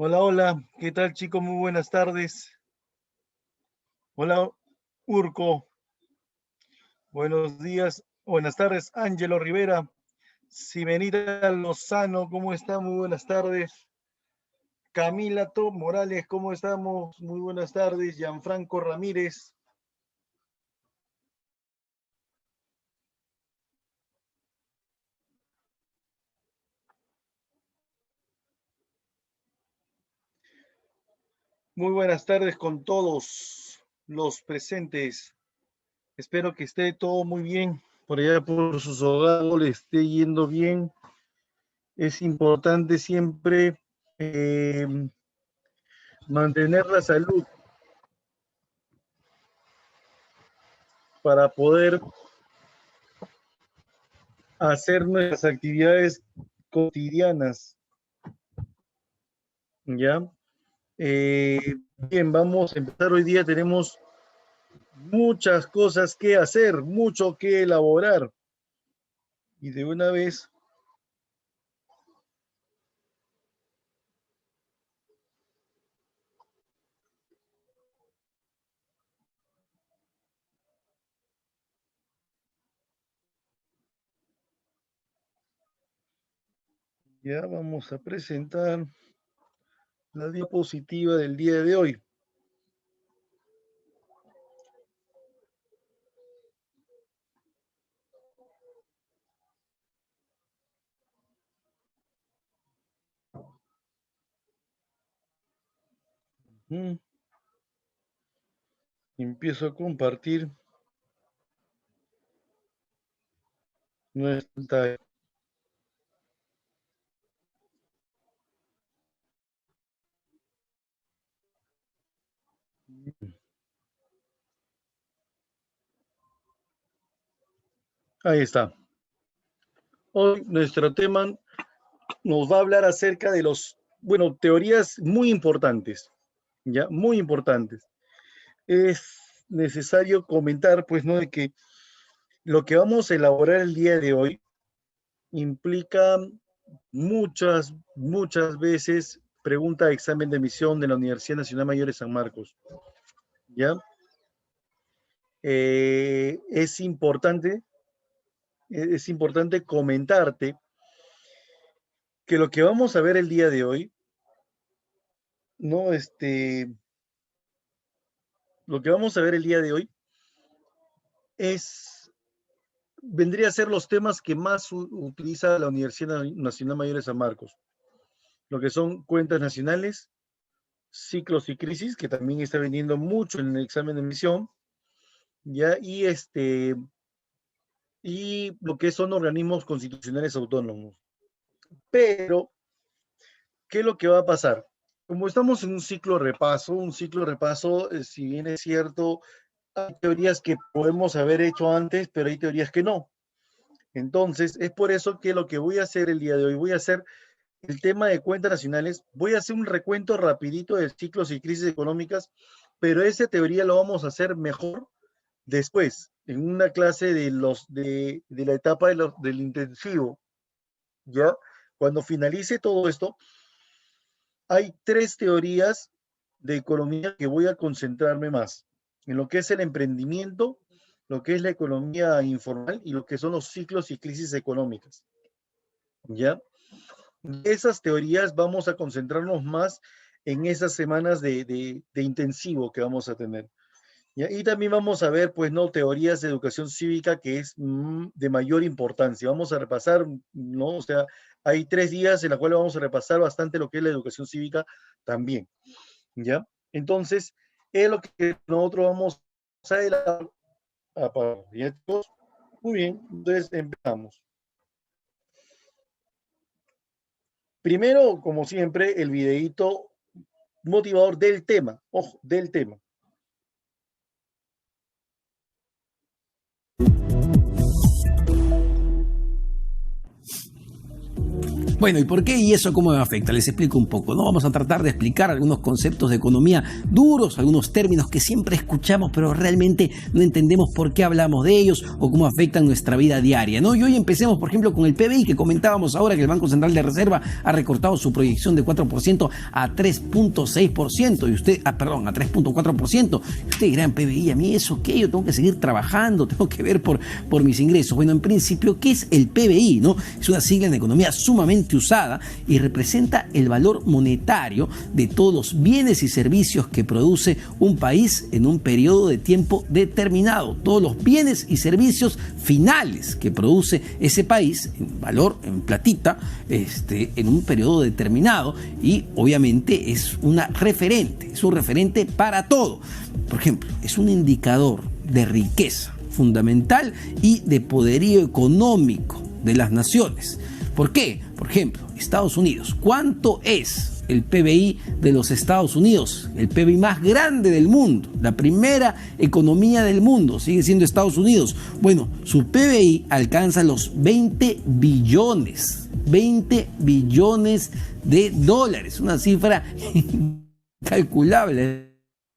Hola, hola, ¿qué tal, chicos? Muy buenas tardes. Hola, Urco, buenos días, buenas tardes, Ángelo Rivera, Simenita Lozano, ¿cómo está? Muy buenas tardes. Camila Top Morales, ¿cómo estamos? Muy buenas tardes. Gianfranco Ramírez. Muy buenas tardes con todos los presentes. Espero que esté todo muy bien. Por allá por sus hogares le esté yendo bien. Es importante siempre mantener la salud para poder hacer nuestras actividades cotidianas, ¿ya? Bien, vamos a empezar hoy día. Tenemos muchas cosas que hacer, mucho que elaborar. Y de una vez, ya vamos a presentar la diapositiva del día de hoy. Empiezo a compartir nuestra. Ahí está. Hoy nuestro tema nos va a hablar acerca de teorías muy importantes, ya, muy importantes. Es necesario comentar, pues, ¿no? De que lo que vamos a elaborar el día de hoy implica muchas veces pregunta de examen de admisión de la Universidad Nacional Mayor de San Marcos, ¿ya? Es importante, comentarte que lo que vamos a ver el día de hoy, ¿no? Lo que vamos a ver el día de hoy vendría a ser los temas que más utiliza la Universidad Nacional Mayor de San Marcos, lo que son cuentas nacionales, ciclos y crisis, que también está vendiendo mucho en el examen de admisión, ya, y lo que son organismos constitucionales autónomos. Pero, ¿qué es lo que va a pasar? Como estamos en un ciclo repaso, si bien es cierto, hay teorías que podemos haber hecho antes, pero hay teorías que no. Entonces, es por eso que lo que voy a hacer el día de hoy, voy a hacer el tema de cuentas nacionales, voy a hacer un recuento rapidito de ciclos y crisis económicas, pero esa teoría lo vamos a hacer mejor después, en una clase de la etapa del intensivo, ¿ya? Cuando finalice todo esto, hay tres teorías de economía que voy a concentrarme más, en lo que es el emprendimiento, lo que es la economía informal y lo que son los ciclos y crisis económicas, ¿ya? Esas teorías vamos a concentrarnos más en esas semanas de intensivo que vamos a tener. ¿Ya? Y también vamos a ver, pues, ¿no? Teorías de educación cívica que es de mayor importancia. Vamos a repasar, ¿no? O sea, hay 3 días en los cuales vamos a repasar bastante lo que es la educación cívica también, ¿ya? Entonces, es lo que nosotros vamos a elaborar. ¿Ya? Muy bien, entonces empezamos. Primero, como siempre, el videíto motivador del tema, ojo, del tema. Bueno, ¿y por qué y eso cómo me afecta? Les explico un poco, ¿no? Vamos a tratar de explicar algunos conceptos de economía duros, algunos términos que siempre escuchamos, pero realmente no entendemos por qué hablamos de ellos o cómo afectan nuestra vida diaria, ¿no? Y hoy empecemos, por ejemplo, con el PBI, que comentábamos ahora que el Banco Central de Reserva ha recortado su proyección de 4% a 3.6%, y usted, a 3.4%. Y usted dirá, PBI, ¿a mí eso qué? Yo tengo que seguir trabajando, tengo que ver por mis ingresos. Bueno, en principio, ¿qué es el PBI, no? Es una sigla en economía sumamente usada y representa el valor monetario de todos los bienes y servicios que produce un país en un periodo de tiempo determinado. Todos los bienes y servicios finales que produce ese país en valor, en platita, en un periodo determinado, y obviamente es un referente para todo. Por ejemplo, es un indicador de riqueza fundamental y de poderío económico de las naciones. ¿Por qué? Por ejemplo, Estados Unidos. ¿Cuánto es el PBI de los Estados Unidos? El PBI más grande del mundo, la primera economía del mundo, sigue siendo Estados Unidos. Bueno, su PBI alcanza los 20 billones de dólares, una cifra incalculable,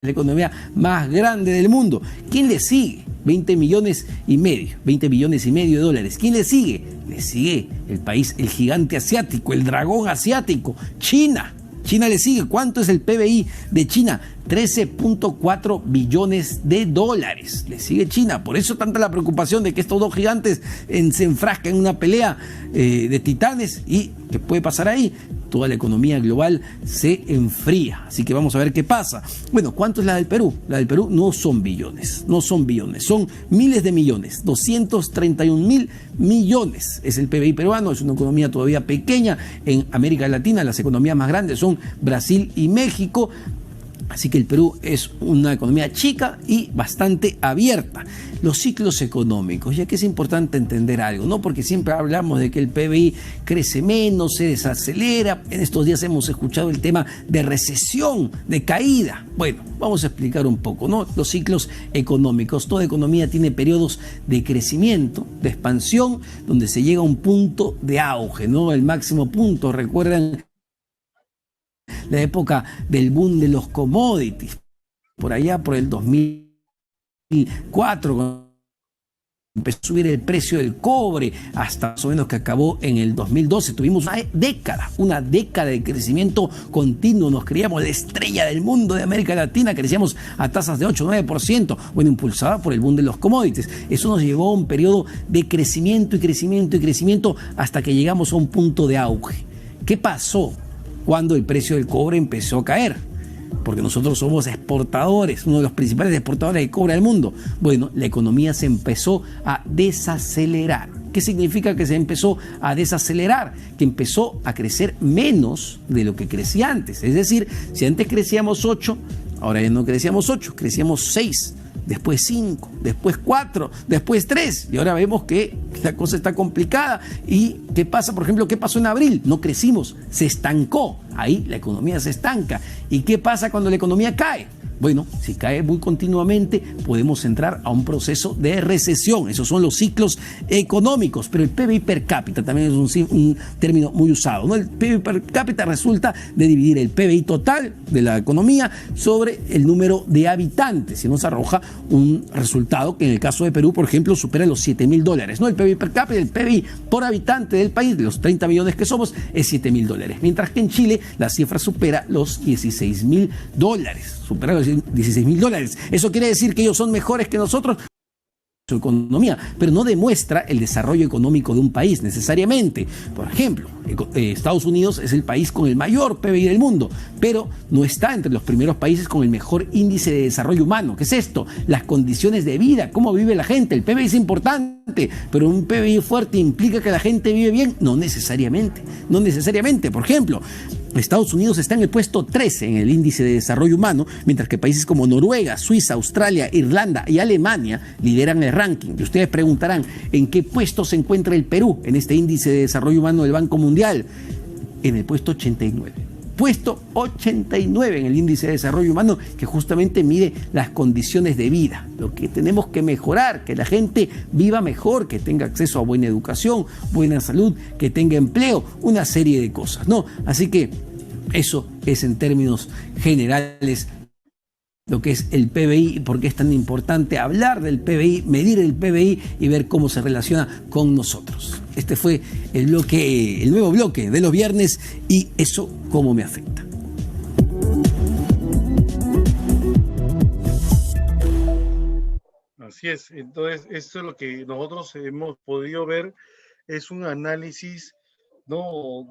la economía más grande del mundo. ¿Quién le sigue? 20 billones y medio de dólares. ¿Quién le sigue? Le sigue el país, el gigante asiático, el dragón asiático, China. China le sigue. ¿Cuánto es el PBI de China? 13.4 billones de dólares. Le sigue China. Por eso tanta la preocupación de que estos dos gigantes se enfrascan en una pelea de titanes. ¿Y qué puede pasar ahí? Toda la economía global se enfría. Así que vamos a ver qué pasa. Bueno, ¿cuánto es la del Perú? La del Perú no son billones, son miles de millones, 231.000 millones es el PBI peruano. Es una economía todavía pequeña. En América Latina las economías más grandes son Brasil y México. Así que el Perú es una economía chica y bastante abierta. Los ciclos económicos, ya que es importante entender algo, ¿no? Porque siempre hablamos de que el PBI crece menos, se desacelera. En estos días hemos escuchado el tema de recesión, de caída. Bueno, vamos a explicar un poco, ¿no? Los ciclos económicos. Toda economía tiene periodos de crecimiento, de expansión, donde se llega a un punto de auge, ¿no? El máximo punto, recuerdan la época del boom de los commodities, por allá por el 2004, cuando empezó a subir el precio del cobre, hasta más o menos que acabó en el 2012. Tuvimos una década de crecimiento continuo. Nos creíamos la estrella del mundo de América Latina, crecíamos a tasas de 8-9%, bueno, impulsada por el boom de los commodities. Eso nos llevó a un periodo de crecimiento y crecimiento y crecimiento hasta que llegamos a un punto de auge. ¿Qué pasó cuando el precio del cobre empezó a caer? Porque nosotros somos exportadores, uno de los principales exportadores de cobre del mundo. Bueno, la economía se empezó a desacelerar. ¿Qué significa que se empezó a desacelerar? Que empezó a crecer menos de lo que crecía antes. Es decir, si antes crecíamos 8, ahora ya no crecíamos 8, crecíamos 6. Después 5, después 4, después 3, y ahora vemos que la cosa está complicada. ¿Y qué pasa? Por ejemplo, ¿qué pasó en abril? No crecimos, se estancó. Ahí la economía se estanca. ¿Y qué pasa cuando la economía cae? Bueno, si cae muy continuamente, podemos entrar a un proceso de recesión. Esos son los ciclos económicos. Pero el PBI per cápita también es un término muy usado, ¿no? El PBI per cápita resulta de dividir el PBI total de la economía sobre el número de habitantes. Y nos arroja un resultado que en el caso de Perú, por ejemplo, supera los $7.000, ¿no? El PBI per cápita, el PBI por habitante del país, de los 30 millones que somos, es $7.000. Mientras que en Chile la cifra supera los $16.000. Supera los $16.000. Eso quiere decir que ellos son mejores que nosotros, su economía, pero no demuestra el desarrollo económico de un país necesariamente. Por ejemplo, Estados Unidos es el país con el mayor PBI del mundo, pero no está entre los primeros países con el mejor índice de desarrollo humano. ¿Qué es esto? Las condiciones de vida, cómo vive la gente. El PBI es importante, pero un PBI fuerte implica que la gente vive bien. No necesariamente. Por ejemplo, Estados Unidos está en el puesto 13 en el índice de desarrollo humano, mientras que países como Noruega, Suiza, Australia, Irlanda y Alemania lideran el ranking. Y ustedes preguntarán, ¿en qué puesto se encuentra el Perú en este índice de desarrollo humano del Banco Mundial? En el puesto 89. puesto 89 en el índice de desarrollo humano, que justamente mide las condiciones de vida, lo que tenemos que mejorar, que la gente viva mejor, que tenga acceso a buena educación, buena salud, que tenga empleo, una serie de cosas, ¿no? Así que eso es en términos generales lo que es el PBI y por qué es tan importante hablar del PBI, medir el PBI y ver cómo se relaciona con nosotros. Este fue el nuevo bloque de los viernes y eso cómo me afecta. Así es, entonces eso es lo que nosotros hemos podido ver, es un análisis, ¿no?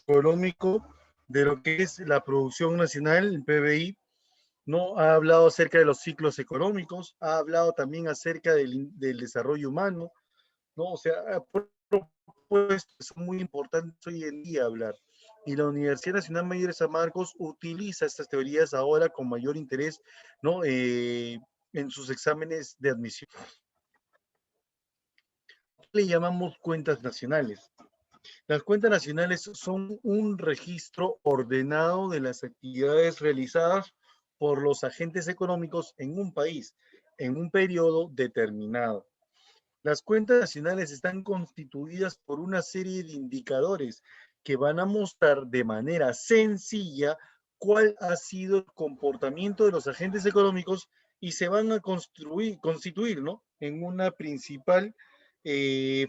Económico de lo que es la producción nacional, el PBI, ¿no? Ha hablado acerca de los ciclos económicos, ha hablado también acerca del desarrollo humano, ¿no? O sea, ha propuesto, son muy importantes hoy en día hablar. Y la Universidad Nacional Mayor de San Marcos utiliza estas teorías ahora con mayor interés, ¿no? En sus exámenes de admisión. Le llamamos cuentas nacionales. Las cuentas nacionales son un registro ordenado de las actividades realizadas por los agentes económicos en un país, en un periodo determinado. Las cuentas nacionales están constituidas por una serie de indicadores que van a mostrar de manera sencilla cuál ha sido el comportamiento de los agentes económicos y se van a constituir, ¿no? En una principal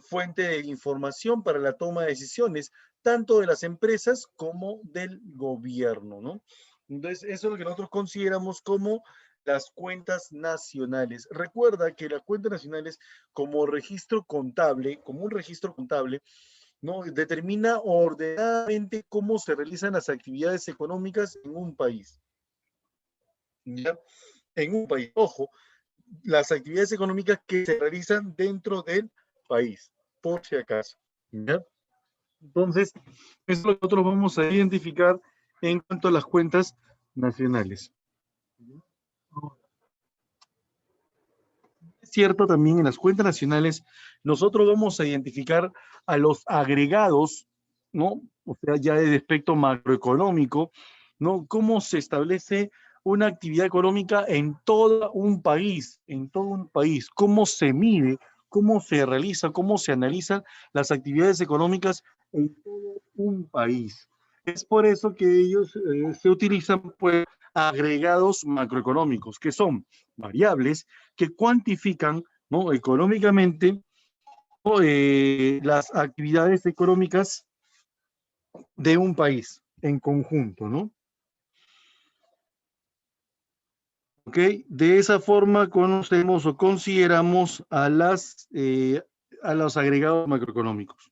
fuente de información para la toma de decisiones, tanto de las empresas como del gobierno, ¿no? Entonces, eso es lo que nosotros consideramos como las cuentas nacionales. Recuerda que las cuentas nacionales como un registro contable, ¿no? Determina ordenadamente cómo se realizan las actividades económicas en un país. ¿Ya? En un país, ojo, las actividades económicas que se realizan dentro del país, por si acaso. ¿Ya? Entonces, eso es lo que nosotros vamos a identificar en cuanto a las cuentas nacionales. Es cierto, también en las cuentas nacionales, nosotros vamos a identificar a los agregados, ¿no? O sea, ya desde aspecto macroeconómico, ¿no? Cómo se establece una actividad económica en todo un país, cómo se mide, cómo se realiza, cómo se analizan las actividades económicas en todo un país. Es por eso que ellos se utilizan, pues, agregados macroeconómicos, que son variables que cuantifican, ¿no? Económicamente, ¿no? Las actividades económicas de un país en conjunto, ¿no? ¿Ok? De esa forma conocemos o consideramos a los agregados macroeconómicos.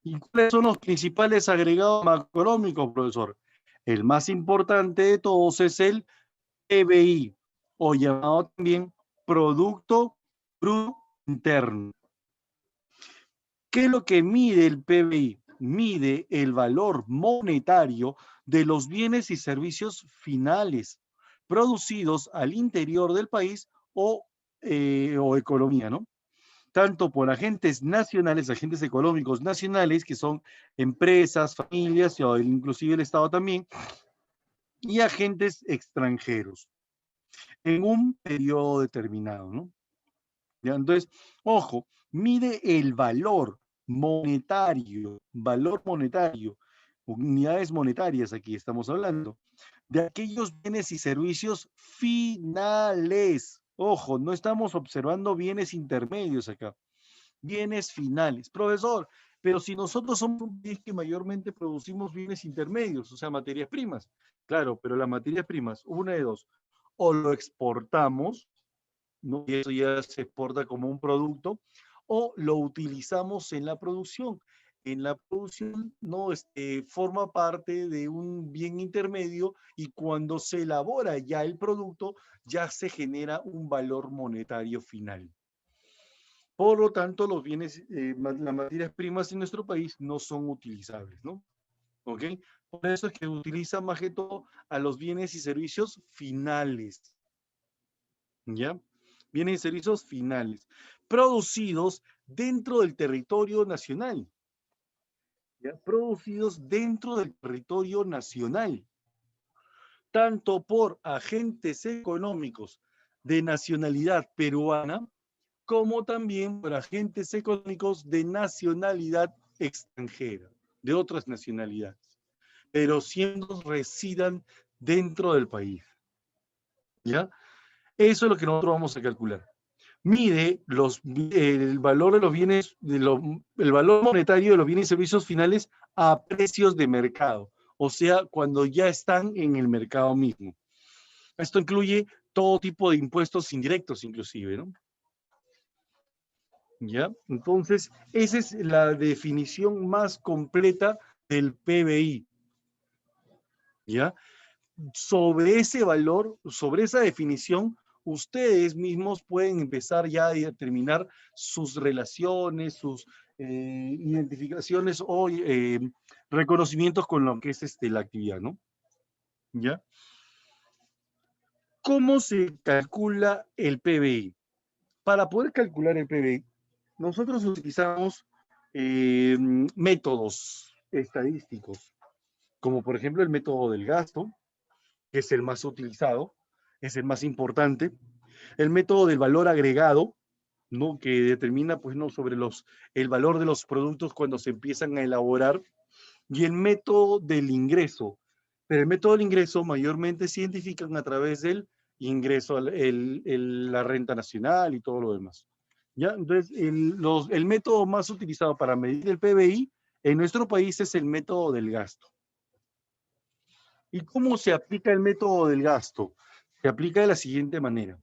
¿Y cuáles son los principales agregados macroeconómicos, profesor? El más importante de todos es el PBI, o llamado también Producto Bruto Interno. ¿Qué es lo que mide el PBI? Mide el valor monetario de los bienes y servicios finales producidos al interior del país o economía, ¿no? Tanto por agentes nacionales, agentes económicos nacionales, que son empresas, familias, o inclusive el Estado también, y agentes extranjeros, en un periodo determinado, ¿no? ¿Ya? Entonces, ojo, mide el valor monetario, unidades monetarias, aquí estamos hablando, de aquellos bienes y servicios finales. Ojo, no estamos observando bienes intermedios acá, bienes finales. Profesor, pero si nosotros somos un país que mayormente producimos bienes intermedios, o sea, materias primas. Claro, pero las materias primas, una de dos, o lo exportamos, ¿no? Y eso ya se exporta como un producto, o lo utilizamos en la producción. En la producción, ¿no? Forma parte de un bien intermedio y cuando se elabora ya el producto, ya se genera un valor monetario final. Por lo tanto, los bienes, las materias primas en nuestro país no son utilizables, ¿no? ¿Ok? Por eso es que utiliza más que todo a los bienes y servicios finales. ¿Ya? Bienes y servicios finales, producidos dentro del territorio nacional. ¿ya? Producidos dentro del territorio nacional, tanto por agentes económicos de nacionalidad peruana, como también por agentes económicos de nacionalidad extranjera, de otras nacionalidades, pero siendo residan dentro del país, ¿ya? Eso es lo que nosotros vamos a calcular. Mide el valor de los bienes, el valor monetario de los bienes y servicios finales a precios de mercado, o sea, cuando ya están en el mercado mismo. Esto incluye todo tipo de impuestos indirectos, inclusive, ¿no? ¿Ya? Entonces, esa es la definición más completa del PBI, ¿ya? Sobre ese valor, sobre esa definición, ustedes mismos pueden empezar ya a determinar sus relaciones, sus identificaciones o reconocimientos con lo que es la actividad, ¿no? ¿Ya? ¿Cómo se calcula el PBI? Para poder calcular el PBI, nosotros utilizamos métodos estadísticos, como por ejemplo el método del gasto, que es el más utilizado, es el más importante, el método del valor agregado, ¿no? Que determina pues, ¿no? sobre el valor de los productos cuando se empiezan a elaborar, y el método del ingreso. Pero el método del ingreso mayormente se identifican a través del ingreso, la renta nacional y todo lo demás. ¿Ya? Entonces, el método más utilizado para medir el PBI en nuestro país es el método del gasto. ¿Y cómo se aplica el método del gasto? Se aplica de la siguiente manera.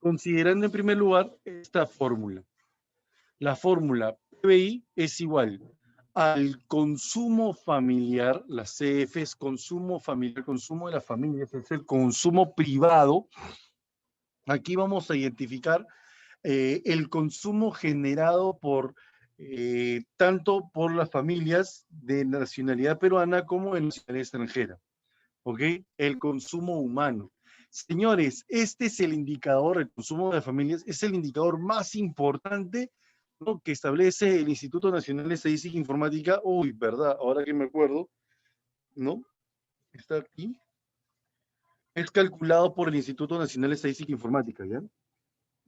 Considerando en primer lugar esta fórmula. La fórmula PBI es igual al consumo familiar, la CF es consumo familiar, consumo de las familias, es el consumo privado. Aquí vamos a identificar el consumo generado por tanto por las familias de nacionalidad peruana como de nacionalidad extranjera. ¿Ok? El consumo humano. Señores, este es el indicador, el consumo de las familias, es el indicador más importante, ¿no? Que establece el Instituto Nacional de Estadística e Informática. Uy, verdad, ahora que me acuerdo, ¿no? Está aquí. Es calculado por el Instituto Nacional de Estadística e Informática, ¿ya?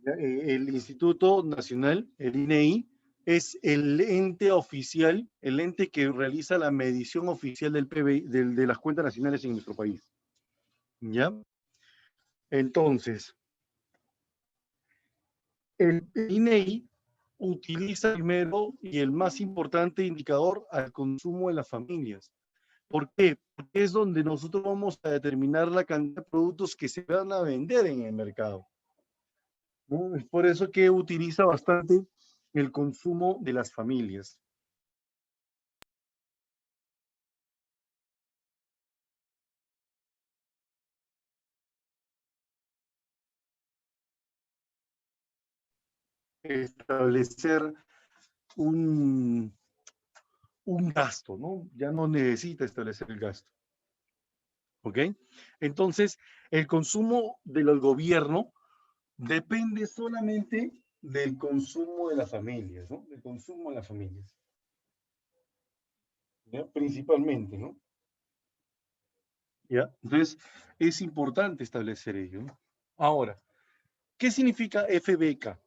El Instituto Nacional, el INEI, es el ente oficial, el ente que realiza la medición oficial del PBI, de las cuentas nacionales en nuestro país. ¿Ya? Entonces, el INEI utiliza primero y el más importante indicador al consumo de las familias. ¿Por qué? Porque es donde nosotros vamos a determinar la cantidad de productos que se van a vender en el mercado, ¿no? Es por eso que utiliza bastante el consumo de las familias. Establecer un gasto, ¿no? Ya no necesita establecer el gasto. ¿Ok? Entonces, el consumo del gobierno depende solamente del consumo de las familias, ¿no? Del consumo de las familias. ¿Ya? Principalmente, ¿no? ¿Ya? Entonces, es importante establecer ello, ¿no? Ahora, ¿qué significa FBK?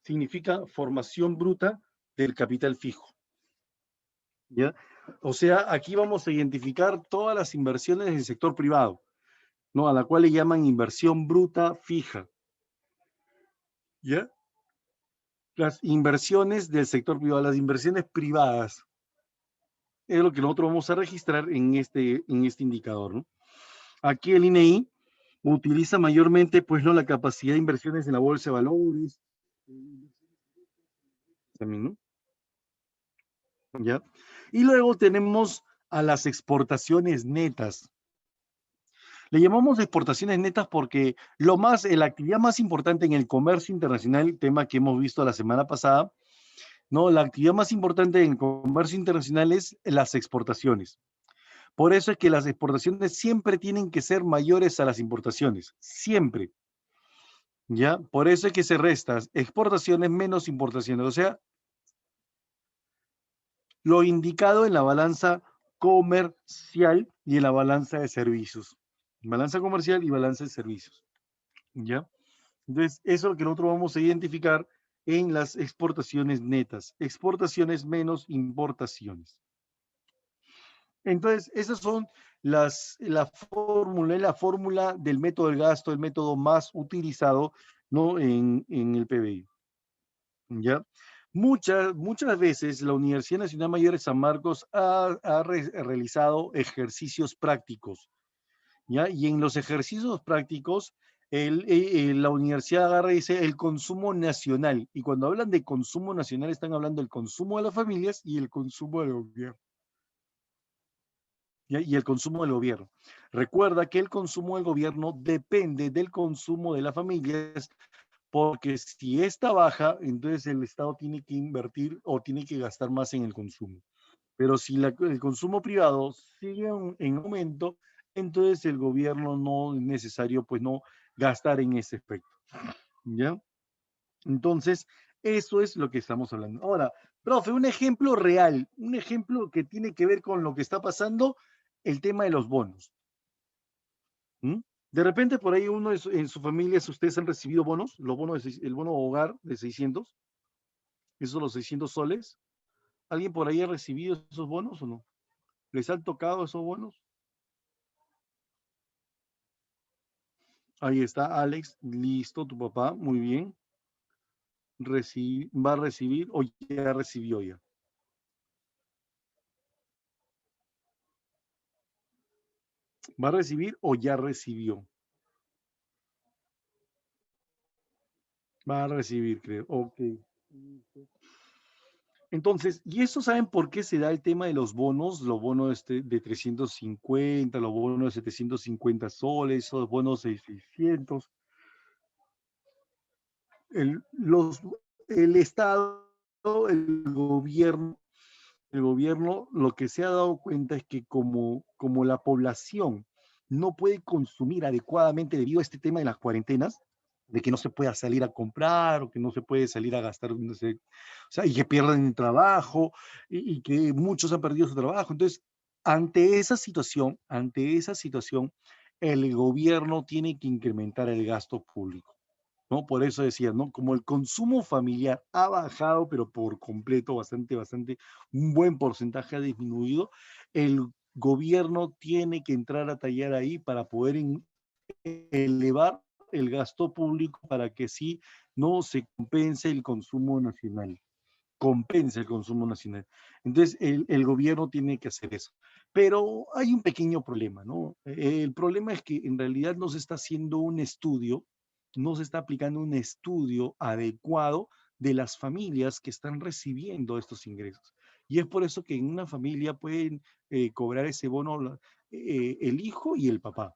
Significa formación bruta del capital fijo. ¿Ya? O sea, aquí vamos a identificar todas las inversiones del sector privado, ¿no? A la cual le llaman inversión bruta fija. ¿Ya? Las inversiones del sector privado, las inversiones privadas, es lo que nosotros vamos a registrar en este indicador, ¿no? Aquí el INEI utiliza mayormente, pues, ¿no? La capacidad de inversiones en la bolsa de valores, también, ¿no? ¿Ya? Y luego tenemos a las exportaciones netas. Le llamamos exportaciones netas porque la actividad más importante en el comercio internacional, tema que hemos visto la semana pasada, ¿no? La actividad más importante en el comercio internacional es las exportaciones. Por eso es que las exportaciones siempre tienen que ser mayores a las importaciones, siempre. ¿Ya? Por eso es que se restan exportaciones menos importaciones. O sea, lo indicado en la balanza comercial y en la balanza de servicios. Balanza comercial y balanza de servicios. ¿Ya? Entonces, eso es lo que nosotros vamos a identificar en las exportaciones netas. Exportaciones menos importaciones. Entonces, esas son la fórmula del método del gasto, el método más utilizado, ¿no? en el PBI. ¿Ya? Muchas veces la Universidad Nacional Mayor de San Marcos ha realizado ejercicios prácticos, ¿ya? Y en los ejercicios prácticos, la universidad agarra y dice el consumo nacional. Y cuando hablan de consumo nacional, están hablando del consumo de las familias y el consumo del gobierno. ¿Ya? Y el consumo del gobierno. Recuerda que el consumo del gobierno depende del consumo de las familias, porque si esta baja, entonces el Estado tiene que invertir o tiene que gastar más en el consumo. Pero si el consumo privado sigue en aumento, entonces el gobierno no es necesario, pues no gastar en ese aspecto. ¿Ya? Entonces, eso es lo que estamos hablando. Ahora, profe, un ejemplo real, un ejemplo que tiene que ver con lo que está pasando, el tema de los bonos. ¿Mm? De repente, por ahí uno en su familia, ustedes han recibido bonos, los bonos el bono hogar de 600, esos los 600 soles. ¿Alguien por ahí ha recibido esos bonos o no? ¿Les han tocado esos bonos? Ahí está, Alex, listo, tu papá, muy bien. Va a recibir o ya recibió ya. ¿Va a recibir o ya recibió? Va a recibir, creo. Ok. Entonces, ¿y eso saben por qué se da el tema de los bonos de 350, los bonos de 750 soles, los bonos de 600? El, los, el Estado, el gobierno lo que se ha dado cuenta es que como la población no puede consumir adecuadamente debido a este tema de las cuarentenas, de que no se pueda salir a comprar o que no se puede salir a gastar, no sé, o sea, y que pierden el trabajo y que muchos han perdido su trabajo. Entonces, ante esa situación, el gobierno tiene que incrementar el gasto público. ¿No? Por eso decía, ¿no? Como el consumo familiar ha bajado, pero por completo, bastante, un buen porcentaje ha disminuido, el gobierno tiene que entrar a tallar ahí para poder elevar el gasto público para que sí no se compense el consumo nacional. Compensa el consumo nacional. Entonces, el gobierno tiene que hacer eso. Pero hay un pequeño problema, ¿no? El problema es que en realidad no se está haciendo un estudio, no se está aplicando un estudio adecuado de las familias que están recibiendo estos ingresos. Y es por eso que en una familia pueden cobrar ese bono el hijo y el papá,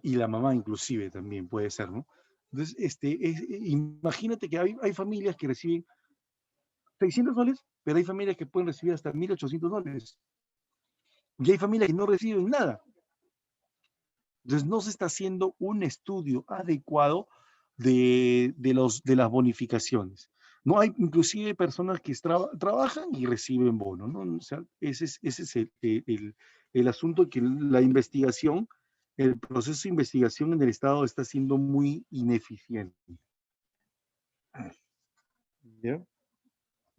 y la mamá inclusive también puede ser, ¿no? Entonces, imagínate que hay familias que reciben 600 soles, pero hay familias que pueden recibir hasta 1.800 soles. Y hay familias que no reciben nada. Entonces no se está haciendo un estudio adecuado de las bonificaciones. No hay inclusive personas que trabajan y reciben bono, ¿no? O sea, ese es el asunto, que la investigación, el proceso de investigación en el Estado está siendo muy ineficiente. ¿Ya?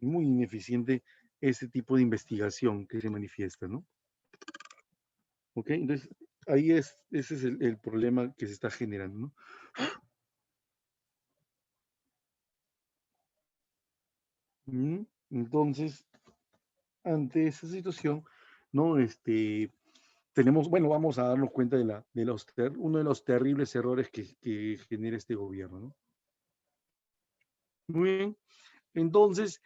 Muy ineficiente ese tipo de investigación que se manifiesta, ¿no? ¿Ok? Entonces, ese es el problema que se está generando, ¿no? Entonces, ante esa situación, ¿no? Bueno, vamos a darnos cuenta uno de los terribles errores que genera este gobierno, ¿no? Muy bien. Entonces,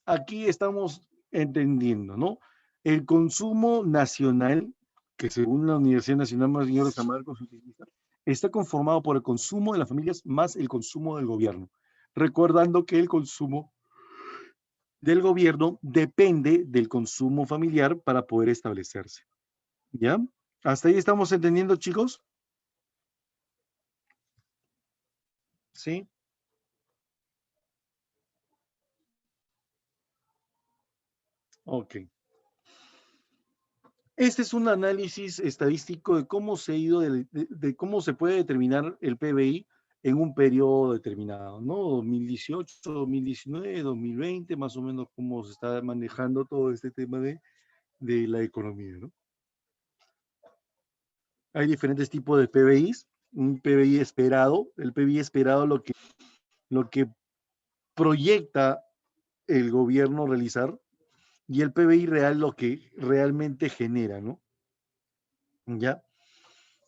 aquí estamos entendiendo, ¿no? El consumo nacional, que según la Universidad Nacional Mayor de San Marcos está conformado por el consumo de las familias más el consumo del gobierno, recordando que el consumo del gobierno depende del consumo familiar para poder establecerse. ¿Ya? ¿Hasta ahí estamos entendiendo, chicos? Sí. Ok. Este es un análisis estadístico de cómo se ha ido, de cómo se puede determinar el PBI en un periodo determinado, ¿no? 2018, 2019, 2020, más o menos cómo se está manejando todo este tema de la economía, ¿no? Hay diferentes tipos de PBIs. Un PBI esperado, el PBI esperado lo que proyecta el gobierno realizar, y el PBI real lo que realmente genera, ¿no? ¿Ya?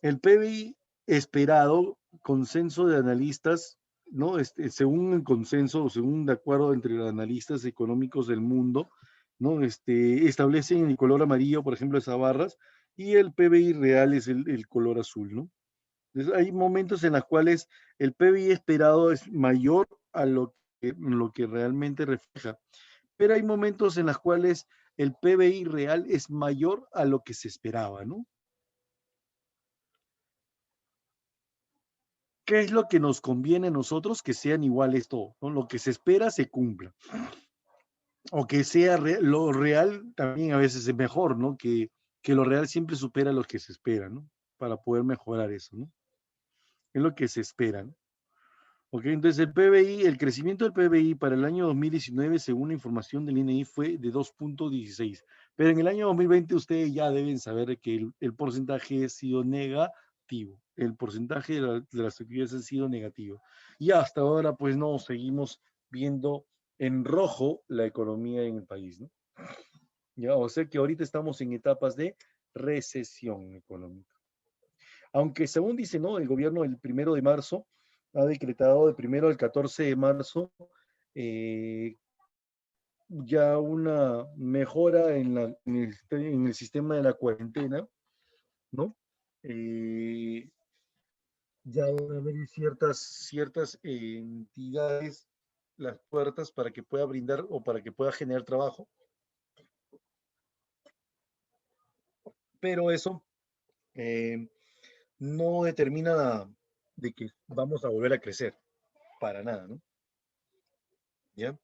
El PBI esperado, consenso de analistas, ¿no? Según el consenso, según de acuerdo entre los analistas económicos del mundo, ¿no? Establecen el color amarillo, por ejemplo, esas barras, y el PBI real es el color azul, ¿no? Entonces, hay momentos en los cuales el PBI esperado es mayor a lo que realmente refleja, pero hay momentos en los cuales el PBI real es mayor a lo que se esperaba, ¿no? ¿Qué es lo que nos conviene a nosotros? Que sean iguales todos, ¿no? Lo que se espera se cumpla. O que sea lo real también a veces es mejor, ¿no? Que lo real siempre supera lo que se espera, ¿no? Para poder mejorar eso, ¿no? Es lo que se espera, ¿no? Ok, entonces el PBI, el crecimiento del PBI para el año 2019, según la información del INEI, fue de 2.16. Pero en el año 2020 ustedes ya deben saber que el porcentaje ha sido negativo. El porcentaje de las actividades ha sido negativo. Y hasta ahora, pues no, seguimos viendo en rojo la economía en el país, ¿no? Ya, o sea que ahorita estamos en etapas de recesión económica. Aunque según dice, ¿no? El gobierno el 1 de marzo ha decretado de 1 al 14 de marzo eh, ya una mejora en el sistema de la cuarentena, ¿no? Eh, ya van a haber ciertas entidades las puertas para que pueda brindar o para que pueda generar trabajo, pero eso eh, no determina de que vamos a volver a crecer, para nada, ¿no? ¿Ya?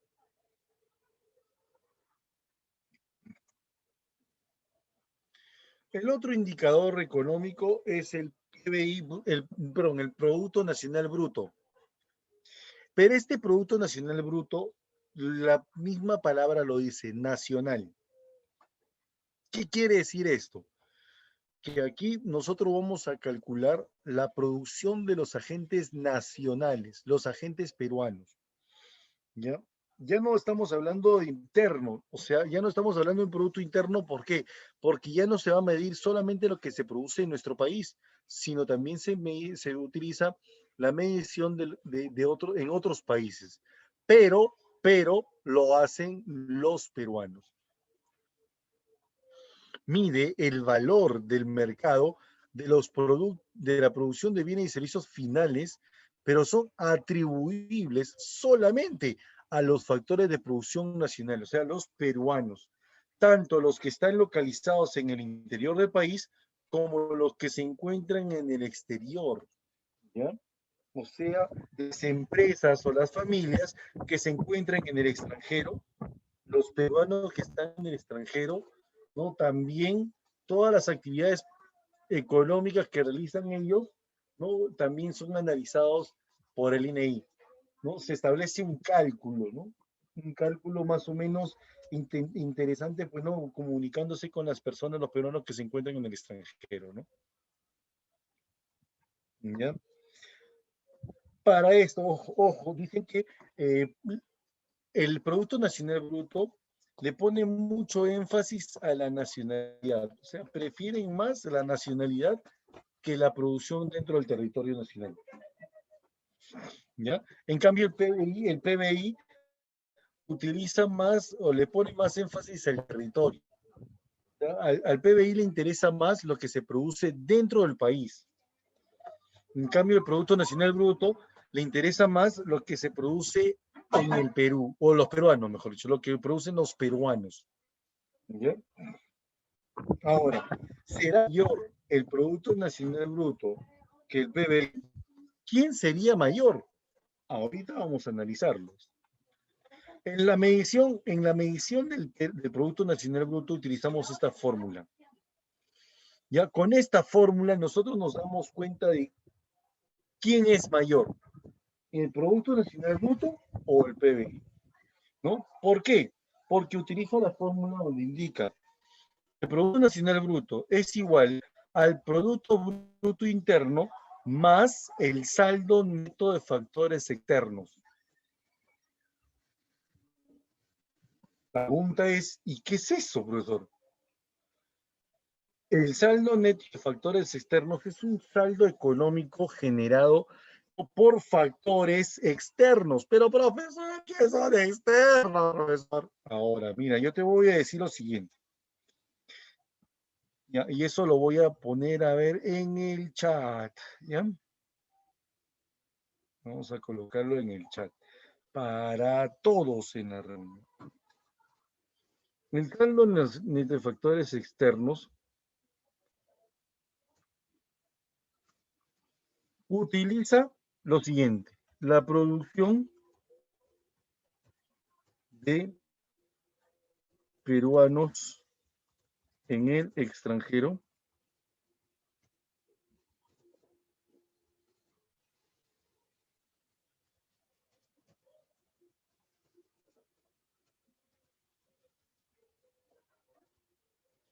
El otro indicador económico es el PBI, perdón, el Producto Nacional Bruto. Pero este Producto Nacional Bruto, la misma palabra lo dice, nacional. ¿Qué quiere decir esto? Que aquí nosotros vamos a calcular la producción de los agentes nacionales, los agentes peruanos. ¿Ya? Ya no estamos hablando de interno, o sea, ya no estamos hablando de un producto interno, ¿por qué? Porque ya no se va a medir solamente lo que se produce en nuestro país, sino también se utiliza la medición en otros países, pero lo hacen los peruanos. Mide el valor del mercado de la producción de bienes y servicios finales, pero son atribuibles solamente a los factores de producción nacional, o sea, los peruanos, tanto los que están localizados en el interior del país como los que se encuentran en el exterior, ¿ya? O sea, las empresas o las familias que se encuentran en el extranjero, los peruanos que están en el extranjero, ¿no? También todas las actividades económicas que realizan ellos, ¿no? También son analizados por el INEI, ¿no? Se establece un cálculo, ¿no? Un cálculo más o menos interesante, pues, ¿no? Comunicándose con las personas, los peruanos que se encuentran en el extranjero, ¿no? ¿Ya? Para esto, ojo, dicen que eh, el Producto Nacional Bruto le pone mucho énfasis a la nacionalidad, o sea, prefieren más la nacionalidad que la producción dentro del territorio nacional. ¿Ya? En cambio, el PBI utiliza más o le pone más énfasis al territorio. Al PBI le interesa más lo que se produce dentro del país. En cambio, el Producto Nacional Bruto le interesa más lo que se produce en el Perú, o los peruanos, mejor dicho, lo que producen los peruanos. ¿Ya? Ahora, ¿será mayor el Producto Nacional Bruto que el PBI? ¿Quién sería mayor? Ahorita vamos a analizarlos. En la medición del Producto Nacional Bruto utilizamos esta fórmula. Ya con esta fórmula nosotros nos damos cuenta de quién es mayor, el Producto Nacional Bruto o el PBI, ¿no? ¿Por qué? Porque utilizo la fórmula donde indica el Producto Nacional Bruto es igual al Producto Bruto Interno más el saldo neto de factores externos. La pregunta es, ¿y qué es eso, profesor? El saldo neto de factores externos es un saldo económico generado por factores externos. Pero, profesor, ¿qué son externos, profesor? Ahora, mira, yo te voy a decir lo siguiente. ¿Ya? Y eso lo voy a poner a ver en el chat. ¿Ya? Vamos a colocarlo en el chat. Para todos en la reunión. El saldo neto de factores externos utiliza lo siguiente. La producción de peruanos en el extranjero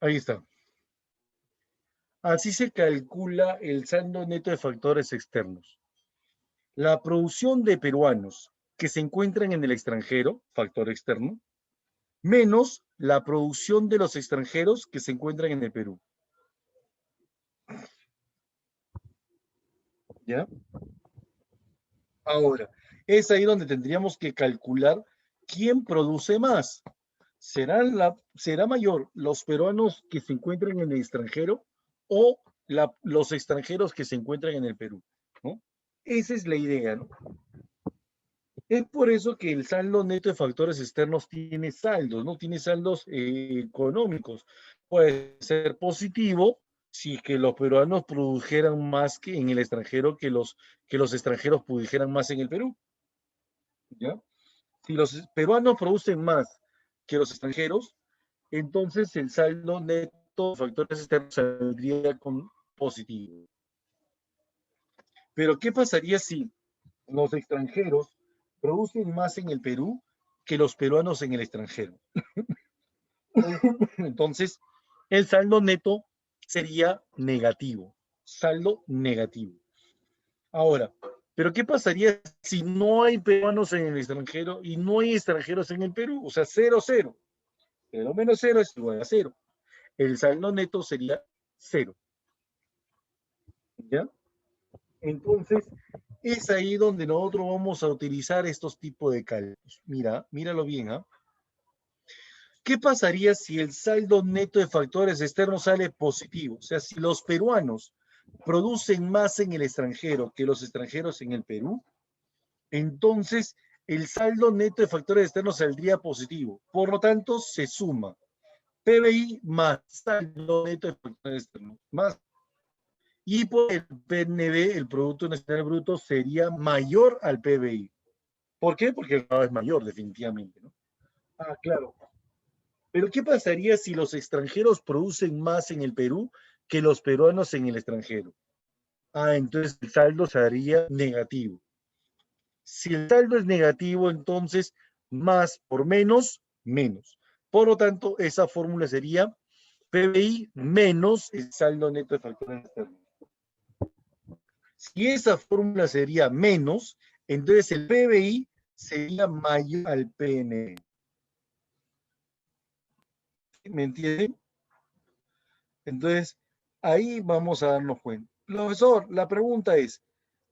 ahí está. Así se calcula el saldo neto de factores externos. La producción de peruanos que se encuentran en el extranjero, factor externo, menos la producción de los extranjeros que se encuentran en el Perú. ¿Ya? Ahora, es ahí donde tendríamos que calcular quién produce más. ¿Será mayor los peruanos que se encuentran en el extranjero o los extranjeros que se encuentran en el Perú? ¿No? Esa es la idea, ¿no? Es por eso que el saldo neto de factores externos tiene saldos, ¿no? Tiene saldos económicos. Puede ser positivo si que los peruanos produjeran más que en el extranjero que los extranjeros produjeran más en el Perú. ¿Ya? Si los peruanos producen más que los extranjeros, entonces el saldo neto de factores externos saldría con positivo. Pero ¿qué pasaría si los extranjeros producen más en el Perú que los peruanos en el extranjero? Entonces, el saldo neto sería negativo. Saldo negativo. Ahora, ¿pero qué pasaría si no hay peruanos en el extranjero y no hay extranjeros en el Perú? O sea, 0, 0. 0 menos 0 es igual a 0. El saldo neto sería 0. ¿Ya? Entonces, es ahí donde nosotros vamos a utilizar estos tipos de cálculos. Mira, míralo bien, ¿ah? ¿Qué pasaría si el saldo neto de factores externos sale positivo? O sea, si los peruanos producen más en el extranjero que los extranjeros en el Perú, entonces el saldo neto de factores externos saldría positivo. Por lo tanto, se suma PBI más saldo neto de factores externos, más. Y por el PNB, el Producto Nacional Bruto, sería mayor al PBI. ¿Por qué? Porque el Estado es mayor, definitivamente, ¿no? Ah, claro. Pero ¿qué pasaría si los extranjeros producen más en el Perú que los peruanos en el extranjero? Ah, entonces el saldo sería negativo. Si el saldo es negativo, entonces más por menos, menos. Por lo tanto, esa fórmula sería PBI menos el saldo neto de factores externos. Si esa fórmula sería menos, entonces el PBI sería mayor al PNB. ¿Me entienden? Entonces, ahí vamos a darnos cuenta. Profesor, la pregunta es,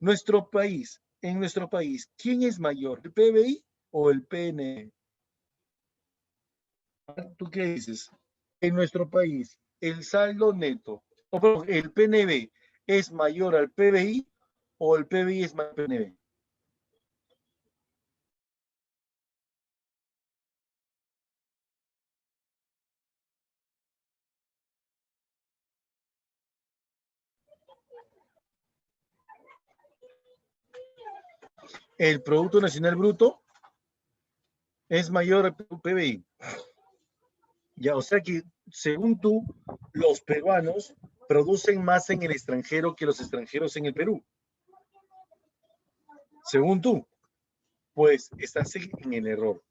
en nuestro país, ¿quién es mayor, el PBI o el PNB? ¿Tú qué dices? En nuestro país, el saldo neto, o perdón, el PNB es mayor al PBI o el PBI es mayor al PNB. El Producto Nacional Bruto es mayor al PBI. Ya, o sea que, según tú, los peruanos producen más en el extranjero que los extranjeros en el Perú. Según tú, pues estás en el error.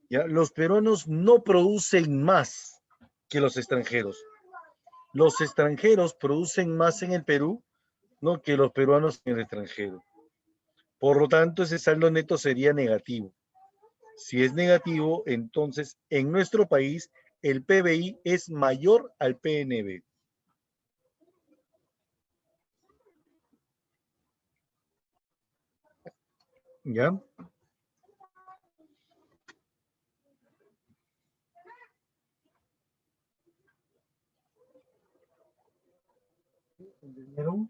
¿Ya? Los peruanos no producen más que los extranjeros. Los extranjeros producen más en el Perú, ¿no?, que los peruanos en el extranjero. Por lo tanto, ese saldo neto sería negativo. Si es negativo, entonces en nuestro país el PBI es mayor al PNB. ¿Ya? ¿Entendieron?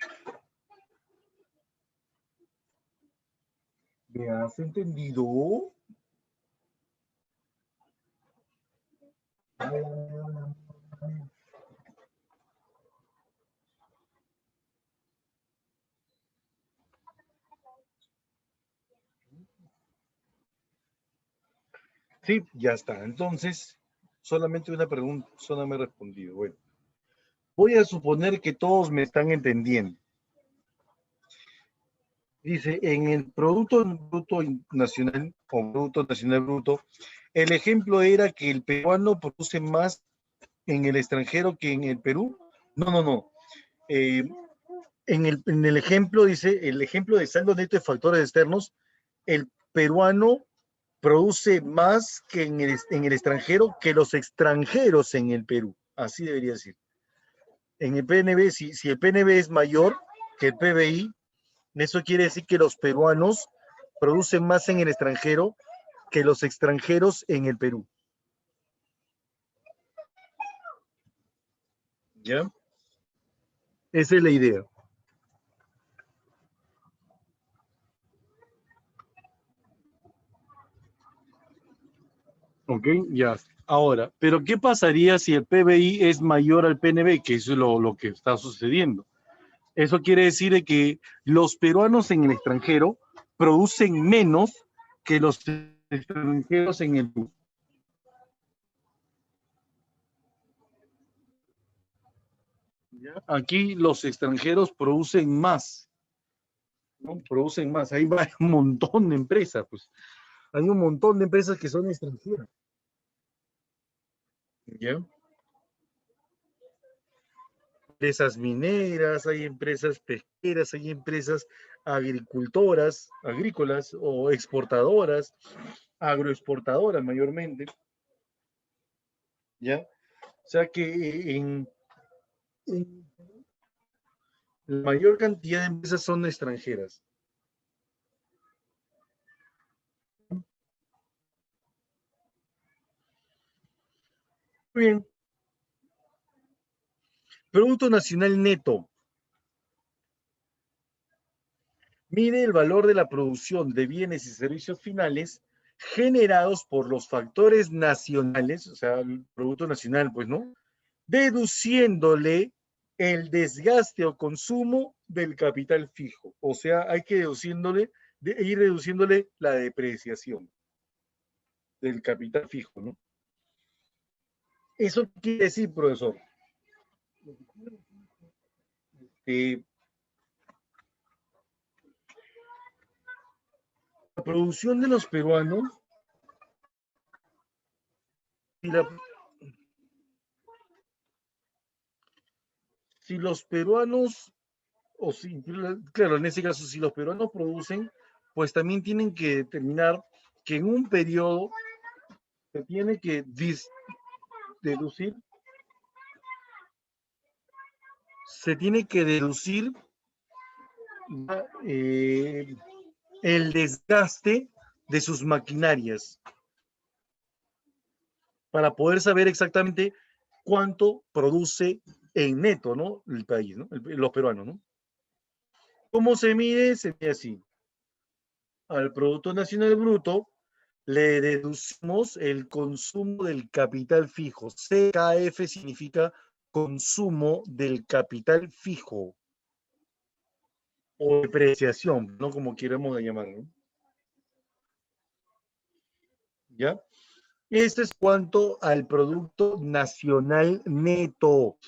¿Me has entendido? Sí, ya está. Entonces, solamente una pregunta, solo me he respondido. Bueno, voy a suponer que todos me están entendiendo. Dice, en el Producto Bruto Nacional o Producto Nacional Bruto, el ejemplo era que el peruano produce más en el extranjero que en el Perú. No, no, no. En el ejemplo, dice, el ejemplo de saldo neto de factores externos, el peruano produce más que en el extranjero que los extranjeros en el Perú. Así debería decir. En el PNB, si el PNB es mayor que el PBI, eso quiere decir que los peruanos producen más en el extranjero que los extranjeros en el Perú. ¿Ya? Esa es la idea. Ok, ya. Ahora, pero ¿qué pasaría si el PBI es mayor al PNB? Que eso es lo que está sucediendo. Eso quiere decir que los peruanos en el extranjero producen menos que los extranjeros en el Perú. Aquí los extranjeros producen más, ¿no? Producen más. Ahí va un montón de empresas, pues. Hay un montón de empresas que son extranjeras. ¿Ya? Empresas mineras, hay empresas pesqueras, hay empresas agrícolas o exportadoras, agroexportadoras mayormente. ¿Ya? O sea que en la mayor cantidad de empresas son extranjeras. Muy bien. Producto Nacional Neto. Mide el valor de la producción de bienes y servicios finales generados por los factores nacionales, o sea, el Producto Nacional, pues, ¿no? Deduciéndole el desgaste o consumo del capital fijo. O sea, hay que ir reduciéndole la depreciación del capital fijo, ¿no? Eso quiere decir, profesor, eh, la producción de los peruanos y si los peruanos, o si, claro, en ese caso, si los peruanos producen, pues también tienen que determinar que en un periodo se tiene que deducir, se tiene que deducir eh, el desgaste de sus maquinarias para poder saber exactamente cuánto produce en neto, ¿no? El país, ¿no? Los peruanos, ¿no? ¿Cómo se mide? Se mide así. Al Producto Nacional Bruto le deducimos el consumo del capital fijo. CKF significa consumo del capital fijo o depreciación, ¿no? Como queremos llamarlo. ¿Ya? Este es cuanto al Producto Nacional Neto.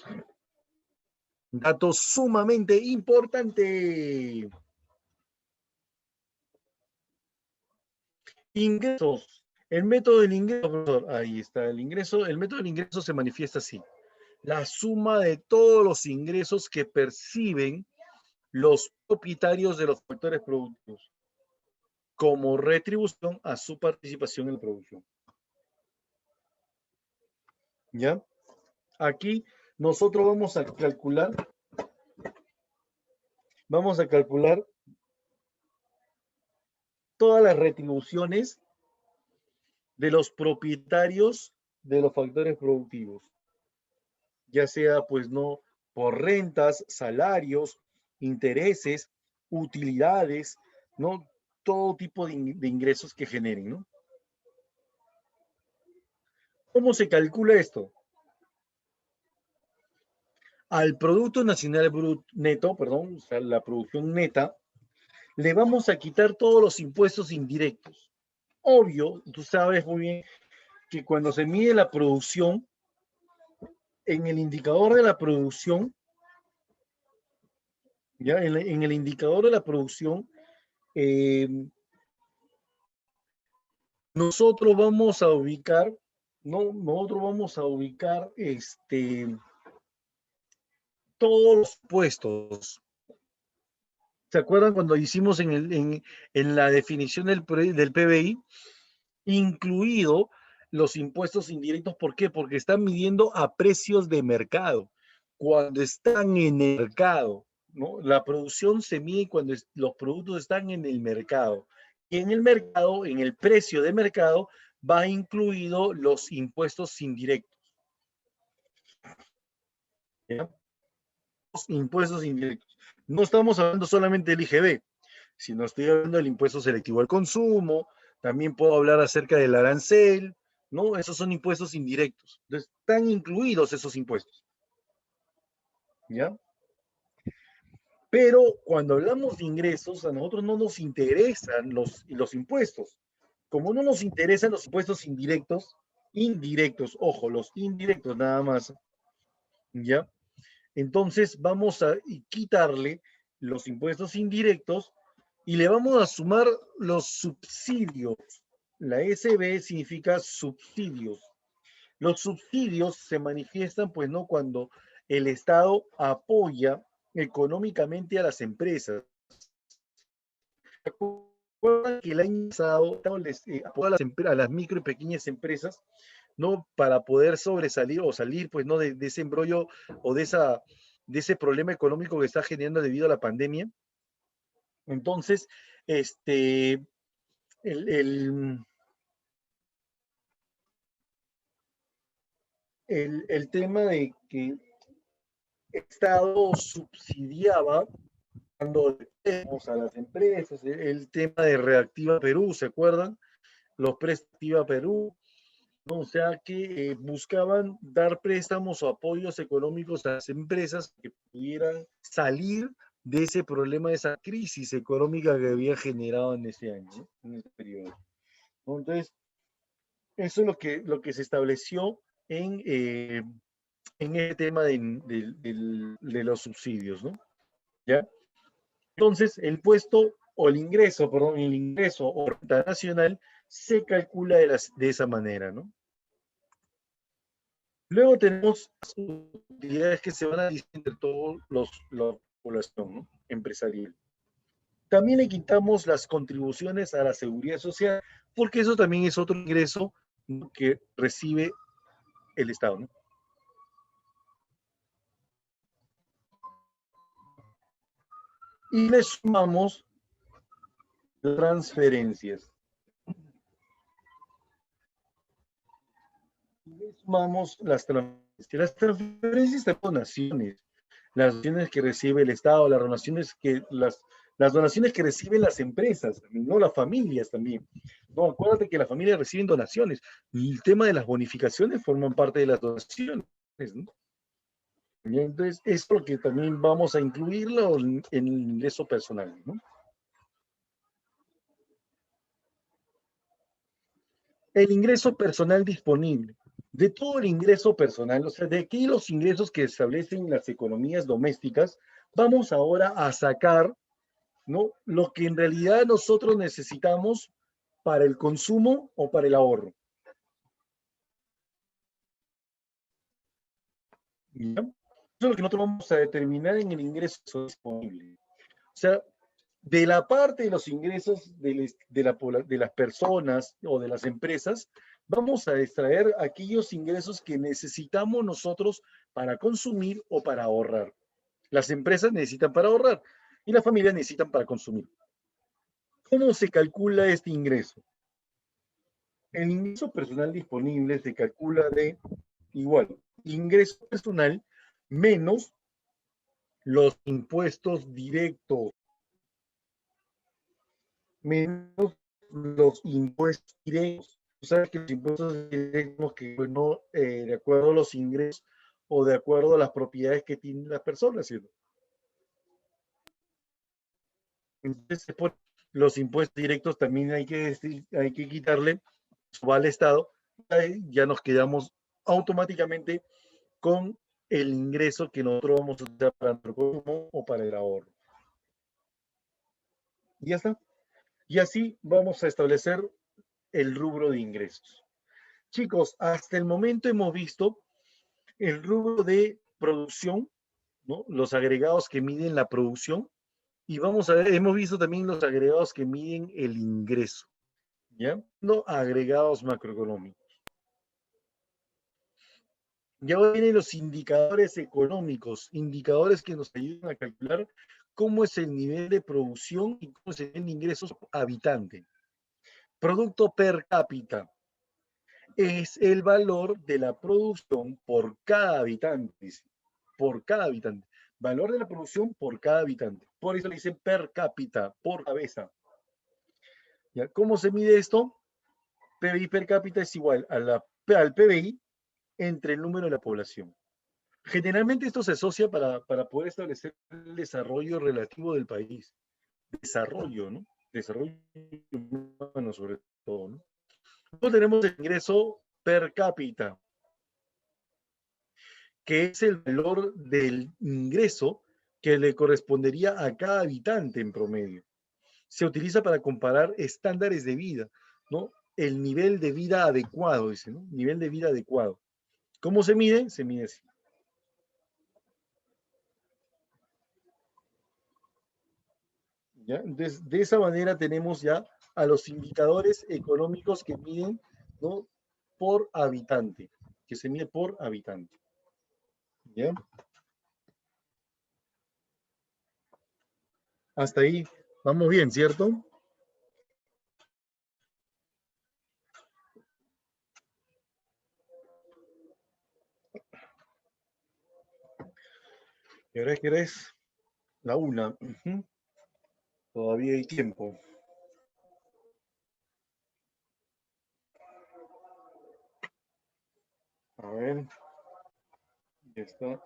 Dato sumamente importante. Ingresos. El método del ingreso, profesor. Ahí está el ingreso. El método del ingreso se manifiesta así. La suma de todos los ingresos que perciben los propietarios de los factores productivos como retribución a su participación en la producción. ¿Ya? Aquí nosotros vamos a calcular todas las retribuciones de los propietarios de los factores productivos, ya sea pues no por rentas, salarios, intereses, utilidades, ¿no? Todo tipo de ingresos que generen, ¿no? ¿Cómo se calcula esto? Al Producto Nacional Neto, perdón, o sea, la producción neta, le vamos a quitar todos los impuestos indirectos. Obvio, tú sabes muy bien que cuando se mide la producción, en el indicador de la producción, ya en el indicador de la producción, eh, nosotros vamos a ubicar, no, nosotros vamos a ubicar todos los puestos. ¿Se acuerdan cuando hicimos en la definición del PBI? Incluido los impuestos indirectos. ¿Por qué? Porque están midiendo a precios de mercado. Cuando están en el mercado, ¿no? La producción se mide cuando los productos están en el mercado. Y en el mercado, en el precio de mercado, va incluido los impuestos indirectos. ¿Ya? Los impuestos indirectos. No estamos hablando solamente del IGB, sino estoy hablando del impuesto selectivo al consumo, también puedo hablar acerca del arancel, ¿no? Esos son impuestos indirectos. Entonces, están incluidos esos impuestos. ¿Ya? Pero cuando hablamos de ingresos, a nosotros no nos interesan los impuestos. Como no nos interesan los impuestos indirectos, ojo, los indirectos nada más, ¿ya? Entonces vamos a quitarle los impuestos indirectos y le vamos a sumar los subsidios. La SB significa subsidios. Los subsidios se manifiestan, pues, ¿no? Cuando el Estado apoya económicamente a las empresas. Recuerda que el año pasado les apoyó a las micro y pequeñas empresas, ¿no? Para poder sobresalir o salir, pues, ¿no? De ese embrollo o de ese problema económico que está generando debido a la pandemia. Entonces, el, el, el tema de que el Estado subsidiaba cuando a las empresas, el tema de Reactiva Perú, ¿se acuerdan? Los Reactiva Perú, ¿no? O sea que buscaban dar préstamos o apoyos económicos a las empresas que pudieran salir de ese problema, de esa crisis económica que había generado en ese año, ¿no? En ese periodo. Entonces, eso es lo que se estableció en el tema de los subsidios, ¿no? ¿Ya? Entonces, el impuesto o el ingreso, perdón, el ingreso o renta nacional se calcula de esa manera, ¿no? Luego tenemos utilidades que se van a distinguir entre todos la población, ¿no? Empresarial. También le quitamos las contribuciones a la seguridad social, porque eso también es otro ingreso, ¿no? Que recibe el Estado, ¿no? Y le sumamos transferencias. Le sumamos las transferencias. Las transferencias de donaciones, las donaciones que recibe el Estado, las donaciones que reciben las empresas, no las familias también. No, acuérdate que las familias reciben donaciones. Y el tema de las bonificaciones forman parte de las donaciones, ¿no? Y entonces, es lo que también vamos a incluirlo en el ingreso personal, ¿no? el ingreso personal disponible. De todo el ingreso personal, o sea, de aquí los ingresos que establecen las economías domésticas, vamos ahora a sacar, ¿no?, lo que en realidad nosotros necesitamos para el consumo o para el ahorro. ¿Ya? Eso es lo que nosotros vamos a determinar en el ingreso disponible. O sea, de la parte de los ingresos de las personas o de las empresas, vamos a extraer aquellos ingresos que necesitamos nosotros para consumir o para ahorrar. Las empresas necesitan para ahorrar y las familias necesitan para consumir. ¿Cómo se calcula este ingreso? El ingreso personal disponible se calcula de igual, ingreso personal menos los impuestos directos, menos los impuestos directos. Tú sabes que los impuestos directos que no, de acuerdo a los ingresos o de acuerdo a las propiedades que tienen las personas, ¿cierto? Entonces, por los impuestos directos también hay que quitarle, va al Estado, ya nos quedamos automáticamente con el ingreso que nosotros vamos a usar para nuestro consumo o para el ahorro. Y ya está. Y así vamos a establecer el rubro de ingresos. Chicos, hasta el momento hemos visto el rubro de producción, ¿no?, los agregados que miden la producción, y vamos a ver, hemos visto también los agregados que miden el ingreso, ¿ya? No agregados macroeconómicos. Y ahora vienen los indicadores económicos, indicadores que nos ayudan a calcular cómo es el nivel de producción y cómo es el nivel de ingresos por habitante. Producto per cápita es el valor de la producción por cada habitante, dice, por cada habitante. Valor de la producción por cada habitante. Por eso le dicen per cápita, por cabeza. ¿Ya? ¿Cómo se mide esto? PBI per cápita es igual al PBI entre el número de la población. Generalmente esto se asocia para poder establecer el desarrollo relativo del país. Desarrollo, ¿no? Desarrollo humano sobre todo, ¿no? Nosotros tenemos el ingreso per cápita, que es el valor del ingreso que le correspondería a cada habitante en promedio. Se utiliza para comparar estándares de vida, ¿no? El nivel de vida adecuado, dice, ¿no? Nivel de vida adecuado. ¿Cómo se mide? Se mide así. ¿Ya? De esa manera tenemos ya a los indicadores económicos que miden, ¿no?, por habitante, que se mide por habitante. ¿Ya? Hasta ahí vamos bien, ¿cierto? ¿Y ahora qué hora es? La 1. Todavía hay tiempo. A ver. Ya está.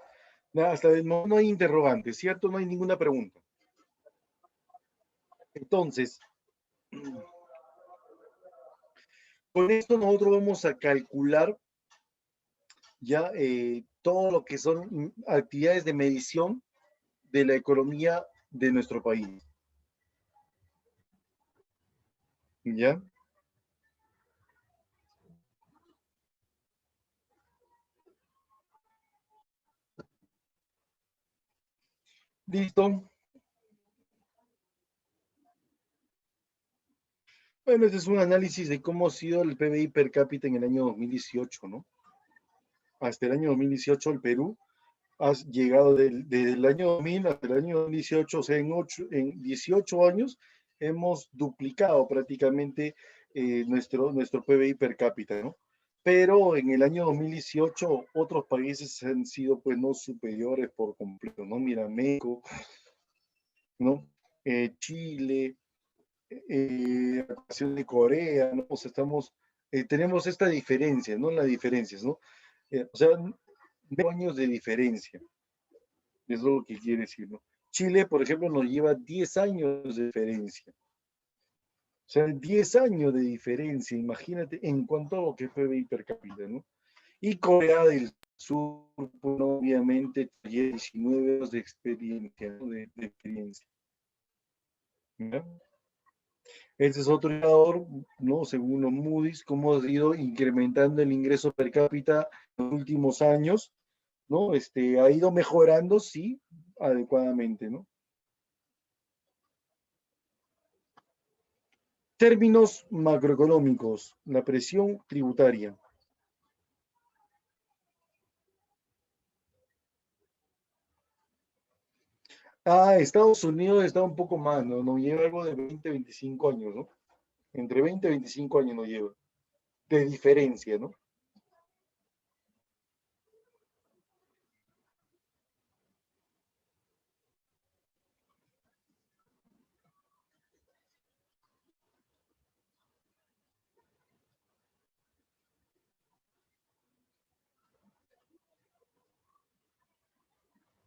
Nada, hasta el momento no hay interrogantes, ¿cierto? No hay ninguna pregunta. Entonces, con esto nosotros vamos a calcular ya todo lo que son actividades de medición de la economía de nuestro país. ¿Ya? ¿Listo? Bueno, este es un análisis de cómo ha sido el PBI per cápita en el año 2018, ¿no? Hasta el año 2018 el Perú ha llegado desde el año 2000 hasta el año 2018, o sea, en 18 años hemos duplicado prácticamente nuestro PBI per cápita, ¿no? Pero en el año 2018 otros países han sido pues no superiores por completo, ¿no? Mira, México, ¿no? Chile, la nación de Corea, ¿no? Pues tenemos esta diferencia, ¿no? Las diferencias, ¿no? O sea, 9 años de diferencia, es lo que quiere decir, ¿no? Chile, por ejemplo, nos lleva 10 años de diferencia. sea, 10 años de diferencia, imagínate, en cuanto a lo que es PBI per cápita, ¿no? Y Corea del Sur, pues, obviamente, tiene 19 años de experiencia, ¿no? De experiencia. ¿Ya? Este es otro indicador, ¿no? Según los Moody's, cómo ha ido incrementando el ingreso per cápita en los últimos años, ¿no? Ha ido mejorando, sí, adecuadamente, ¿no? Términos macroeconómicos, la presión tributaria. Estados Unidos está un poco más, ¿no? Nos lleva algo de 20, 25 años, ¿no? Entre 20 y 25 años nos lleva. De diferencia, ¿no?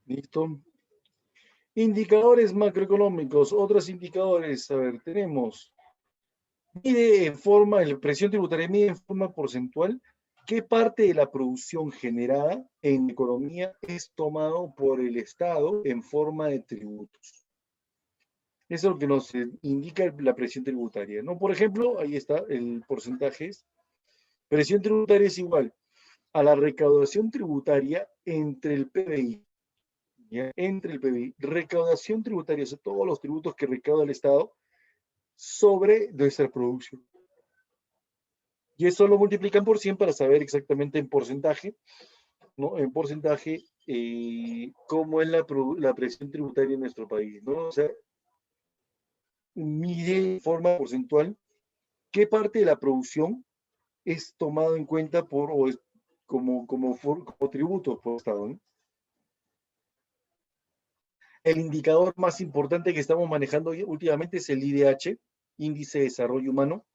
¿Listo? Indicadores macroeconómicos, otros indicadores, a ver, tenemos, mide en forma, la presión tributaria mide en forma porcentual qué parte de la producción generada en economía es tomado por el Estado en forma de tributos. Eso es lo que nos indica la presión tributaria, ¿no? Por ejemplo, ahí está el porcentaje. Presión tributaria es igual a la recaudación tributaria entre el PBI. ¿Ya? Entre el PBI. Recaudación tributaria, o sea, todos los tributos que recauda el Estado sobre nuestra producción. Y eso lo multiplican por 100 para saber exactamente en porcentaje, ¿no? En porcentaje, cómo es la presión tributaria en nuestro país, ¿no? O sea, mide de forma porcentual qué parte de la producción es tomado en cuenta por, o es como tributo por Estado, ¿no? El indicador más importante que estamos manejando últimamente es el IDH, Índice de Desarrollo Humano.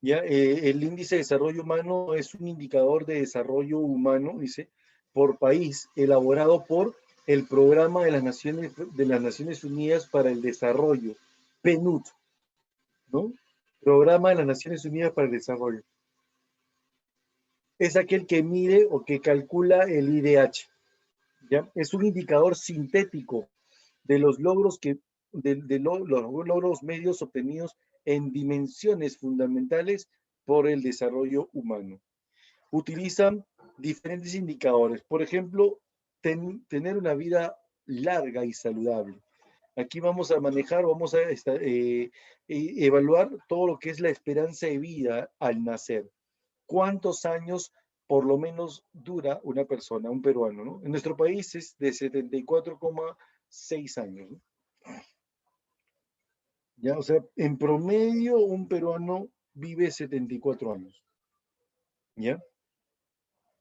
¿Ya? El Índice de Desarrollo Humano es un indicador de desarrollo humano, dice, por país, elaborado por el Programa de las Naciones Unidas para el Desarrollo, PNUD, ¿no? Programa de las Naciones Unidas para el Desarrollo. Es aquel que mide o que calcula el IDH. ¿Ya? Es un indicador sintético de los logros los logros medios obtenidos en dimensiones fundamentales por el desarrollo humano. Utilizan diferentes indicadores. Por ejemplo, tener una vida larga y saludable. Aquí vamos a manejar, vamos a evaluar todo lo que es la esperanza de vida al nacer. ¿Cuántos años por lo menos dura una persona, un peruano, ¿no? En nuestro país es de 74,6 años, ¿no? Ya, o sea, en promedio un peruano vive 74 años, ¿ya?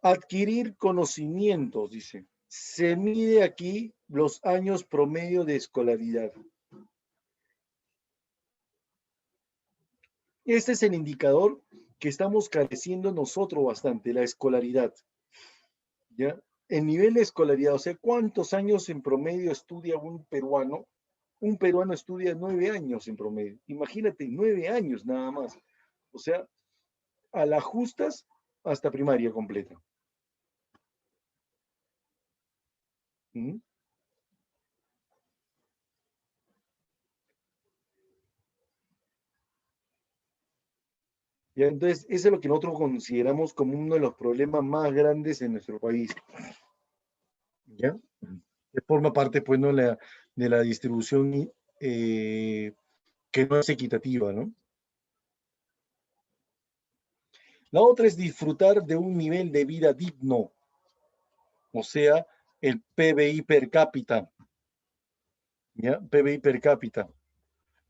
Adquirir conocimientos, dice. Se mide aquí los años promedio de escolaridad. Este es el indicador que estamos careciendo nosotros bastante, la escolaridad, ¿ya? El nivel de escolaridad, o sea, ¿cuántos años en promedio estudia un peruano? Un peruano estudia 9 años en promedio. Imagínate, 9 años nada más. O sea, a las justas hasta primaria completa. ¿Mm? ¿Ya? Entonces, eso es lo que nosotros consideramos como uno de los problemas más grandes en nuestro país. ¿Ya? Que forma parte, pues, ¿no? De la distribución que no es equitativa, ¿no? La otra es disfrutar de un nivel de vida digno, o sea, el PBI per cápita, ¿ya? PBI per cápita.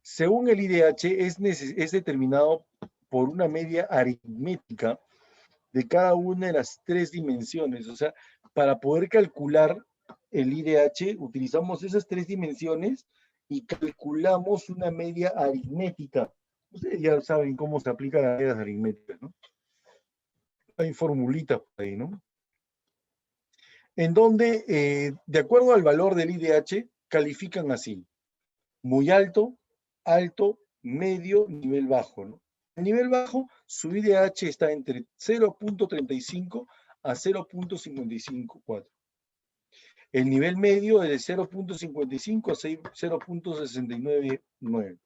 Según el IDH, es determinado por una media aritmética de cada una de las tres dimensiones. O sea, para poder calcular el IDH, utilizamos esas tres dimensiones y calculamos una media aritmética. Ustedes ya saben cómo se aplican las medias aritméticas, ¿no? Hay formulitas por ahí, ¿no? En donde, de acuerdo al valor del IDH, califican así: muy alto, alto, medio, nivel bajo, ¿no? El nivel bajo, su IDH está entre 0.35 a 0.554. El nivel medio es de 0.55 a 0.699.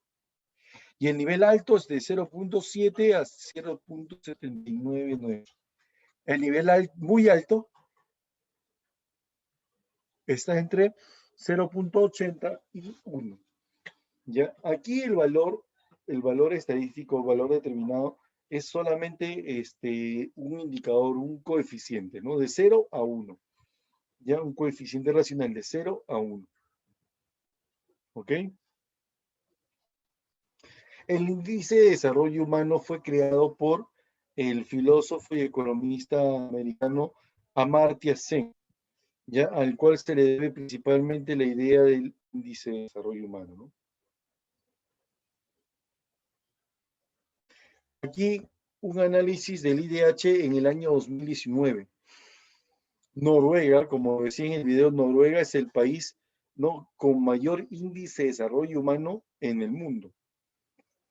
Y el nivel alto es de 0.7 a 0.799. El nivel muy alto está entre 0.80 y 1. ¿Ya? Aquí el valor estadístico, el valor determinado, es solamente un indicador, un coeficiente, ¿no? De 0 a 1. ¿Ya? Un coeficiente racional de 0 a 1. ¿Ok? El índice de desarrollo humano fue creado por el filósofo y economista americano Amartya Sen, ¿ya? Al cual se le debe principalmente la idea del índice de desarrollo humano, ¿no? Aquí un análisis del IDH en el año 2019. Noruega, como decía en el video, Noruega es el país, ¿no?, con mayor índice de desarrollo humano en el mundo,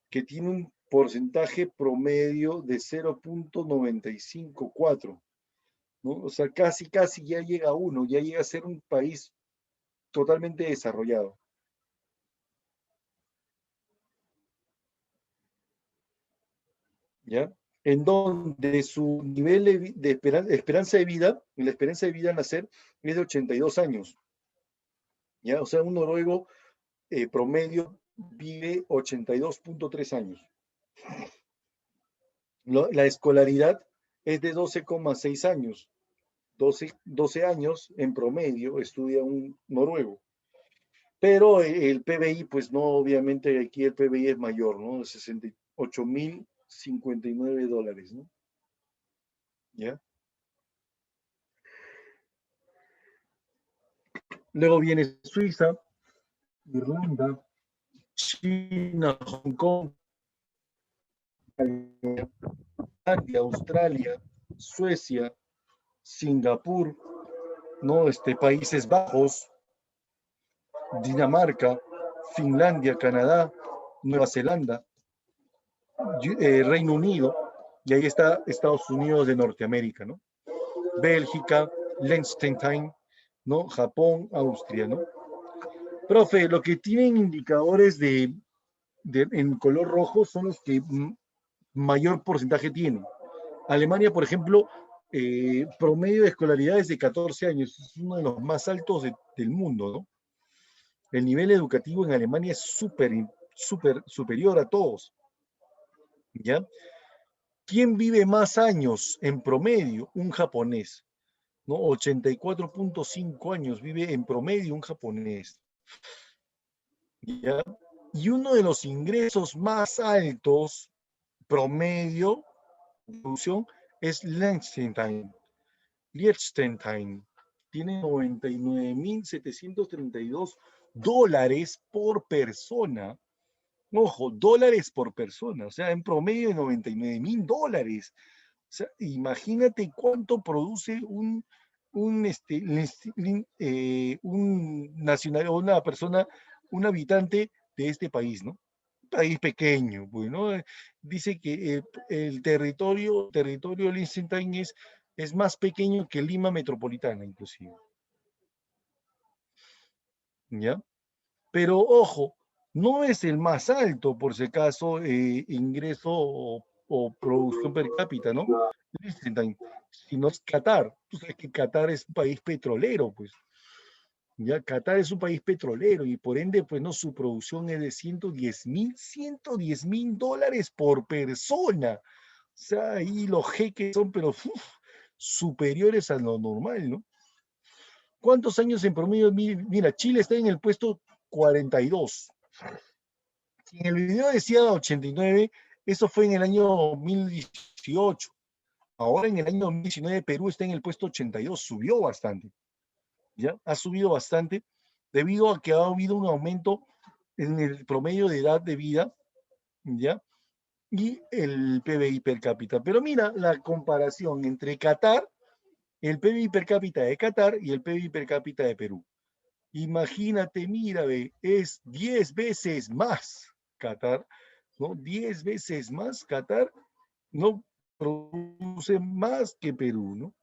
que tiene un porcentaje promedio de 0.954, ¿no? O sea, casi ya llega a 1, ya llega a ser un país totalmente desarrollado. ¿Ya? En donde su nivel de esperanza de vida, la esperanza de vida al nacer, es de 82 años. ¿Ya? O sea, un noruego promedio vive 82.3 años. La escolaridad es de 12,6 años. 12 años en promedio estudia un noruego. Pero el PBI, pues no, obviamente aquí el PBI es mayor, ¿no? 68.059 dólares, ¿no? ¿Ya? Luego viene Suiza, Irlanda, China, Hong Kong, Australia, Suecia, Singapur, ¿no? Países Bajos, Dinamarca, Finlandia, Canadá, Nueva Zelanda, Reino Unido, y ahí está Estados Unidos de Norteamérica, ¿no? Bélgica, Liechtenstein, ¿no? Japón, Austria, ¿no? Profe, lo que tienen indicadores en color rojo son los que mayor porcentaje tienen. Alemania, por ejemplo, promedio de escolaridad es de 14 años, es uno de los más altos del mundo, ¿no? El nivel educativo en Alemania es superior a todos, ¿ya? ¿Quién vive más años en promedio? Un japonés, ¿no? 84.5 años vive en promedio un japonés, ¿ya? Y uno de los ingresos más altos promedio de producción es Liechtenstein. Tiene 99.732 dólares por persona. Ojo, dólares por persona, o sea, en promedio de 99.000 dólares. O sea, imagínate cuánto produce un nacional o una persona, un habitante de este país, ¿no? Un país pequeño, pues, ¿no? Dice que el territorio de Liechtenstein es más pequeño que Lima metropolitana, inclusive. ¿Ya? Pero ojo, no es el más alto, por si acaso, ingreso o producción per cápita, ¿no? Liechtenstein, sino es Qatar. Tú sabes que Qatar es un país petrolero, pues. Ya, Qatar es un país petrolero y por ende, pues no, su producción es de 110.000 dólares por persona. O sea, ahí los jeques son, pero superiores a lo normal, ¿no? ¿Cuántos años en promedio? Mira, Chile está en el puesto 42. En el video decía 89, eso fue en el año 2018. Ahora en el año 2019 Perú está en el puesto 82, subió bastante. ¿Ya? Ha subido bastante debido a que ha habido un aumento en el promedio de edad de vida, ¿ya? Y el PBI per cápita. Pero mira la comparación entre Qatar, el PBI per cápita de Qatar y el PBI per cápita de Perú. Imagínate, mira, es 10 veces más Qatar ¿no? 10 veces más. Qatar no produce más que Perú, ¿no?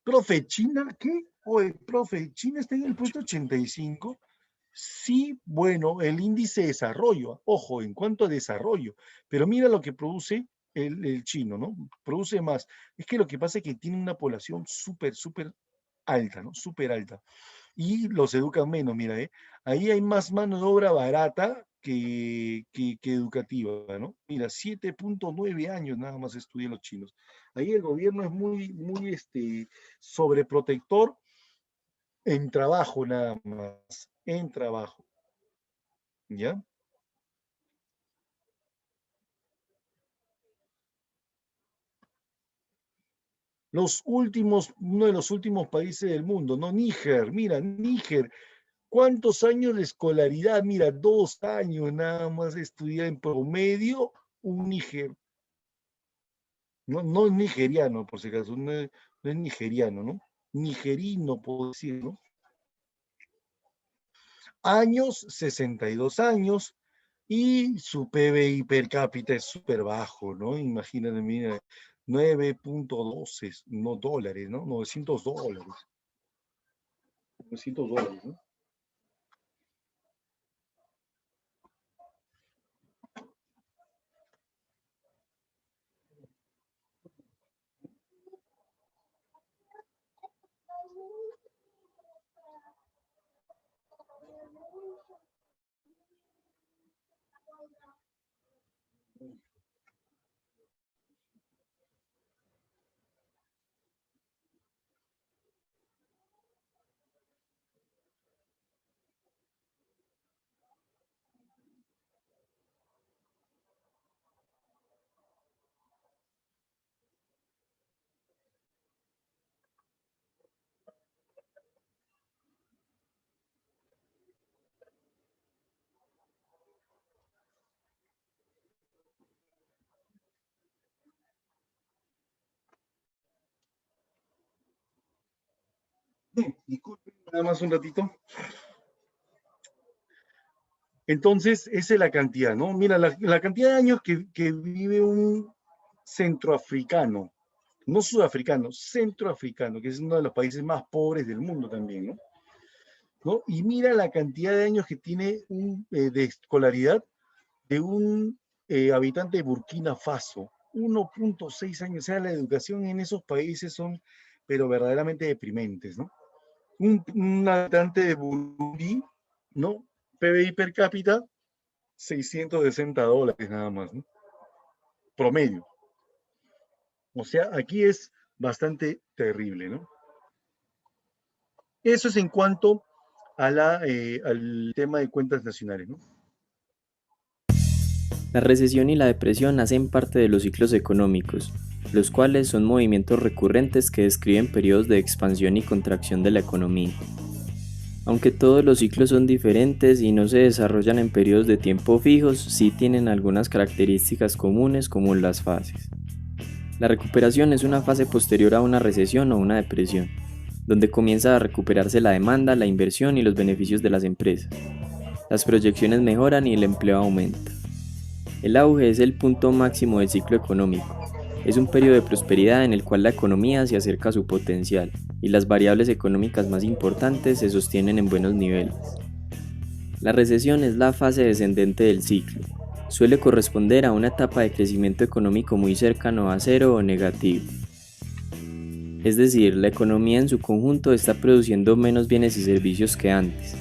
Profe, ¿China qué? Oye, profe, ¿China está en el puesto 85? Sí, bueno, el índice de desarrollo, ojo, en cuanto a desarrollo, pero mira lo que produce el chino, ¿no? Produce más. Es que lo que pasa es que tiene una población súper alta, ¿no? Súper alta. Y los educan menos, mira, ¿eh? Ahí hay más mano de obra barata que educativa, ¿no? Mira, 7.9 años nada más estudian los chinos. Ahí el gobierno es muy sobreprotector en trabajo nada más, en trabajo, ¿ya? Uno de los últimos países del mundo, ¿no? Níger, mira, Níger, ¿cuántos años de escolaridad? Mira, 2 años nada más estudiar en promedio un Níger. No, no es nigeriano, por si acaso, no es nigeriano, ¿no? Nigerino, puedo decir, ¿no? Años, 62 años, y su PBI per cápita es súper bajo, ¿no? Imagínate, mira, 9.12, no dólares, ¿no? $900. $900, ¿no? Disculpen, nada más un ratito. Entonces, esa es la cantidad, ¿no? Mira, la cantidad de años que vive un centroafricano, no sudafricano, centroafricano, que es uno de los países más pobres del mundo también, ¿no? ¿No? Y mira la cantidad de años que tiene de escolaridad de un habitante de Burkina Faso, 1.6 años. O sea, la educación en esos países son, pero verdaderamente deprimentes, ¿no? Un habitante de Burundi, ¿no? PBI per cápita, $660 nada más, ¿no? Promedio. O sea, aquí es bastante terrible, ¿no? Eso es en cuanto a al tema de cuentas nacionales, ¿no? La recesión y la depresión hacen parte de los ciclos económicos, los cuales son movimientos recurrentes que describen periodos de expansión y contracción de la economía. Aunque todos los ciclos son diferentes y no se desarrollan en periodos de tiempo fijos, sí tienen algunas características comunes como las fases. La recuperación es una fase posterior a una recesión o una depresión, donde comienza a recuperarse la demanda, la inversión y los beneficios de las empresas. Las proyecciones mejoran y el empleo aumenta. El auge es el punto máximo del ciclo económico. Es un periodo de prosperidad en el cual la economía se acerca a su potencial y las variables económicas más importantes se sostienen en buenos niveles. La recesión es la fase descendente del ciclo. Suele corresponder a una etapa de crecimiento económico muy cercano a cero o negativo. Es decir, la economía en su conjunto está produciendo menos bienes y servicios que antes.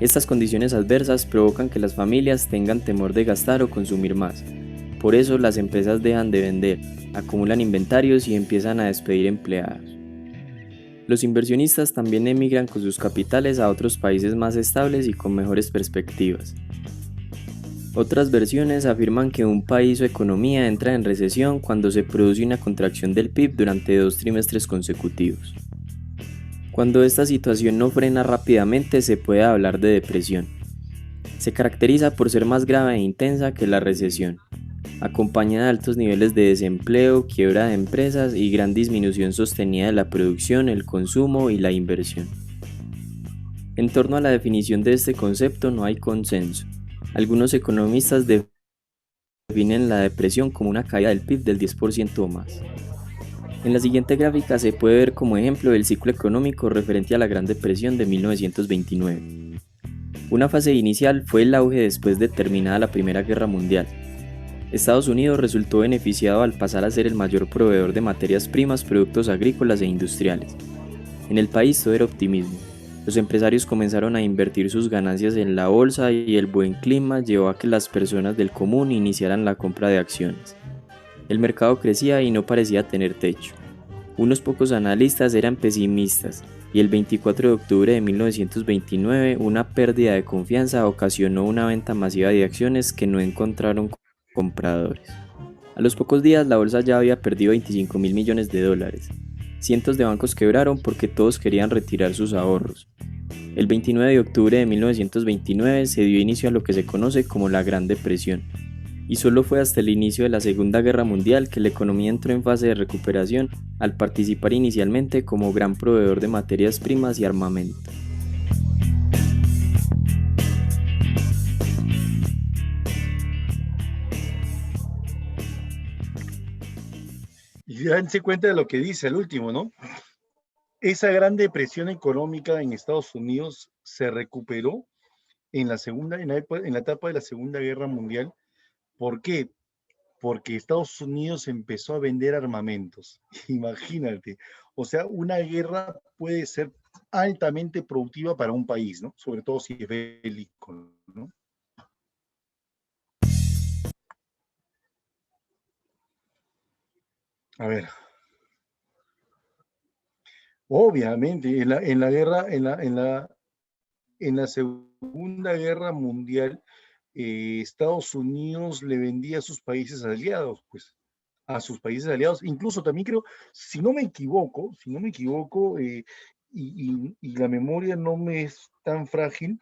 Estas condiciones adversas provocan que las familias tengan temor de gastar o consumir más. Por eso las empresas dejan de vender, acumulan inventarios y empiezan a despedir empleados. Los inversionistas también emigran con sus capitales a otros países más estables y con mejores perspectivas. Otras versiones afirman que un país o economía entra en recesión cuando se produce una contracción del PIB durante 2 trimestres consecutivos. Cuando esta situación no frena rápidamente, se puede hablar de depresión. Se caracteriza por ser más grave e intensa que la recesión, acompañada de altos niveles de desempleo, quiebra de empresas y gran disminución sostenida de la producción, el consumo y la inversión. En torno a la definición de este concepto no hay consenso. Algunos economistas definen la depresión como una caída del PIB del 10% o más. En la siguiente gráfica se puede ver como ejemplo el ciclo económico referente a la Gran Depresión de 1929. Una fase inicial fue el auge después de terminada la Primera Guerra Mundial. Estados Unidos resultó beneficiado al pasar a ser el mayor proveedor de materias primas, productos agrícolas e industriales. En el país todo era optimismo. Los empresarios comenzaron a invertir sus ganancias en la bolsa y el buen clima llevó a que las personas del común iniciaran la compra de acciones. El mercado crecía y no parecía tener techo. Unos pocos analistas eran pesimistas y el 24 de octubre de 1929 una pérdida de confianza ocasionó una venta masiva de acciones que no encontraron compradores. A los pocos días la bolsa ya había perdido 25.000 millones de dólares. Cientos de bancos quebraron porque todos querían retirar sus ahorros. El 29 de octubre de 1929 se dio inicio a lo que se conoce como la Gran Depresión, y solo fue hasta el inicio de la Segunda Guerra Mundial que la economía entró en fase de recuperación al participar inicialmente como gran proveedor de materias primas y armamento. Y dense cuenta de lo que dice el último, ¿no? Esa gran depresión económica en Estados Unidos se recuperó en la etapa de la Segunda Guerra Mundial. ¿Por qué? Porque Estados Unidos empezó a vender armamentos. Imagínate. O sea, una guerra puede ser altamente productiva para un país, ¿no? Sobre todo si es bélico, ¿no? A ver. Obviamente, en la Segunda Guerra Mundial, Estados Unidos le vendía a sus países aliados, pues, a sus países aliados. Incluso también creo, si no me equivoco, y la memoria no me es tan frágil,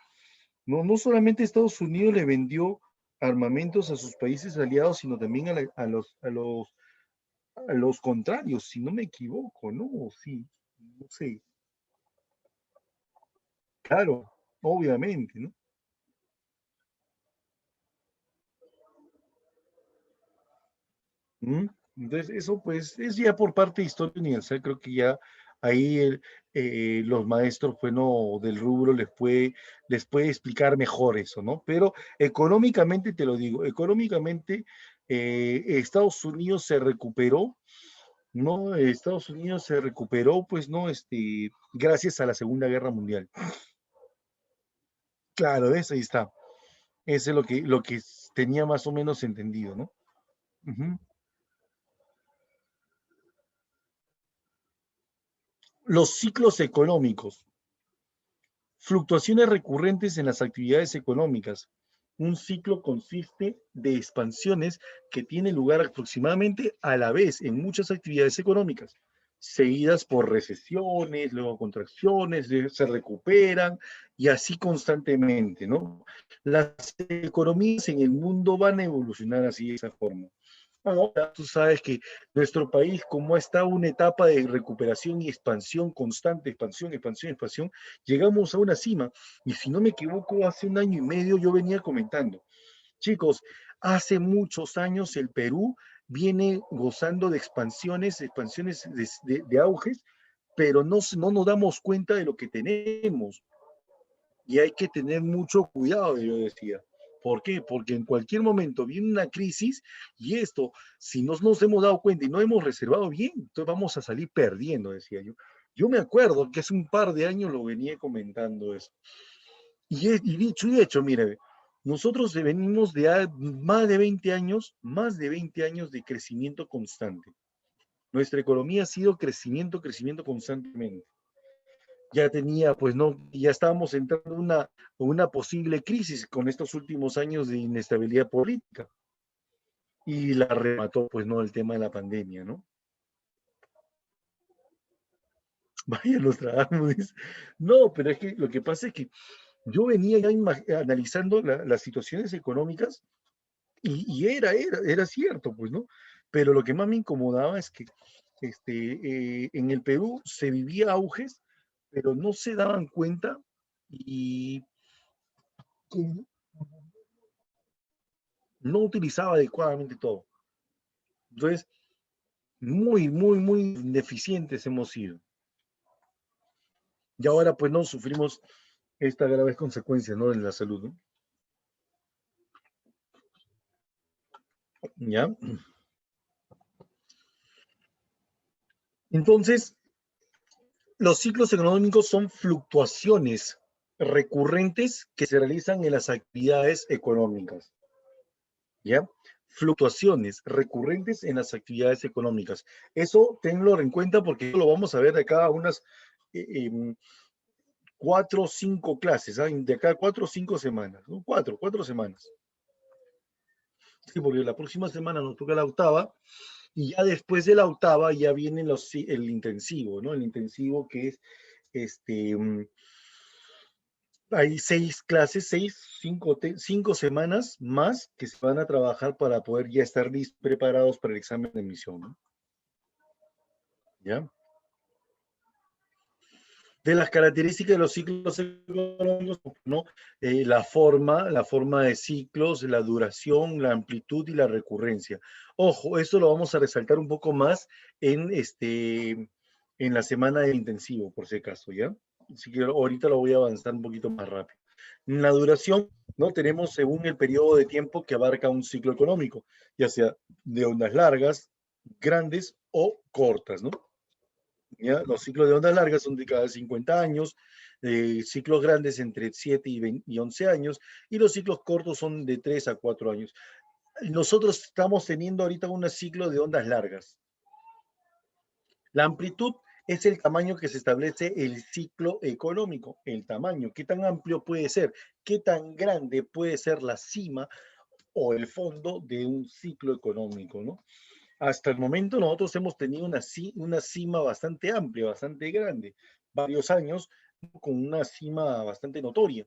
no solamente Estados Unidos le vendió armamentos a sus países aliados, sino también a los contrarios, si no me equivoco, ¿no? Sí, no sé. Claro, obviamente, ¿no? ¿Mm? Entonces, eso pues es ya por parte de Historia Universal, creo que ya ahí los maestros, pues no, del rubro les puede explicar mejor eso, ¿no? Pero económicamente, te lo digo, económicamente Estados Unidos se recuperó, ¿no? Estados Unidos se recuperó, pues, ¿no? Gracias a la Segunda Guerra Mundial. Claro, eso ahí está. Eso es lo que tenía más o menos entendido, ¿no? Ujú. Los ciclos económicos. Fluctuaciones recurrentes en las actividades económicas. Un ciclo consiste de expansiones que tienen lugar aproximadamente a la vez en muchas actividades económicas, seguidas por recesiones, luego contracciones, se recuperan y así constantemente, ¿no? Las economías en el mundo van a evolucionar así de esa forma. Ahora, tú sabes que nuestro país, como está en una etapa de recuperación y expansión constante, expansión, expansión, expansión, llegamos a una cima. Y si no me equivoco, hace un año y medio yo venía comentando, chicos, hace muchos años el Perú viene gozando de expansiones de auges, pero no nos damos cuenta de lo que tenemos. Y hay que tener mucho cuidado, yo decía. ¿Por qué? Porque en cualquier momento viene una crisis y esto, si no nos hemos dado cuenta y no hemos reservado bien, entonces vamos a salir perdiendo, decía yo. Yo me acuerdo que hace un par de años lo venía comentando eso. Y dicho y hecho, mire, nosotros venimos de más de 20 años de crecimiento constante. Nuestra economía ha sido crecimiento, crecimiento constantemente. Ya tenía, pues no, ya estábamos entrando en una posible crisis con estos últimos años de inestabilidad política. Y la remató, pues no, el tema de la pandemia, ¿no? Vaya, los trabajos. No, pero es que lo que pasa es que yo venía ya analizando las situaciones económicas y era cierto, pues, ¿no? Pero lo que más me incomodaba es que en el Perú se vivía auges, pero no se daban cuenta y no utilizaba adecuadamente todo. Entonces, muy deficientes hemos sido. Y ahora pues no sufrimos esta grave consecuencia, ¿no? En la salud, ¿no? ¿Ya? Entonces, los ciclos económicos son fluctuaciones recurrentes que se realizan en las actividades económicas, ¿ya? Fluctuaciones recurrentes en las actividades económicas. Eso tenlo en cuenta porque lo vamos a ver de acá a unas 4 o 5 clases, ¿ah? De acá a 4 o 5 semanas, ¿no? 4 semanas. Sí, porque la próxima semana nos toca la octava y ya después de la octava ya viene el intensivo, ¿no? El intensivo que es hay 6 clases, 5 semanas más que se van a trabajar para poder ya estar preparados para el examen de admisión, ¿no? ¿Ya? De las características de los ciclos económicos, ¿no? La forma de ciclos, la duración, la amplitud y la recurrencia. Ojo, esto lo vamos a resaltar un poco más en la semana del intensivo, por si acaso, ¿ya? Así que ahorita lo voy a avanzar un poquito más rápido. En la duración, ¿no? Tenemos según el periodo de tiempo que abarca un ciclo económico, ya sea de ondas largas, grandes o cortas, ¿no? ¿Ya? Los ciclos de ondas largas son de cada 50 años, ciclos grandes entre 7 y 11 años, y los ciclos cortos son de 3 a 4 años. Nosotros estamos teniendo ahorita un ciclo de ondas largas. La amplitud es el tamaño que se establece el ciclo económico, el tamaño, qué tan amplio puede ser, qué tan grande puede ser la cima o el fondo de un ciclo económico, ¿no? Hasta el momento nosotros hemos tenido una cima bastante amplia, bastante grande, varios años con una cima bastante notoria.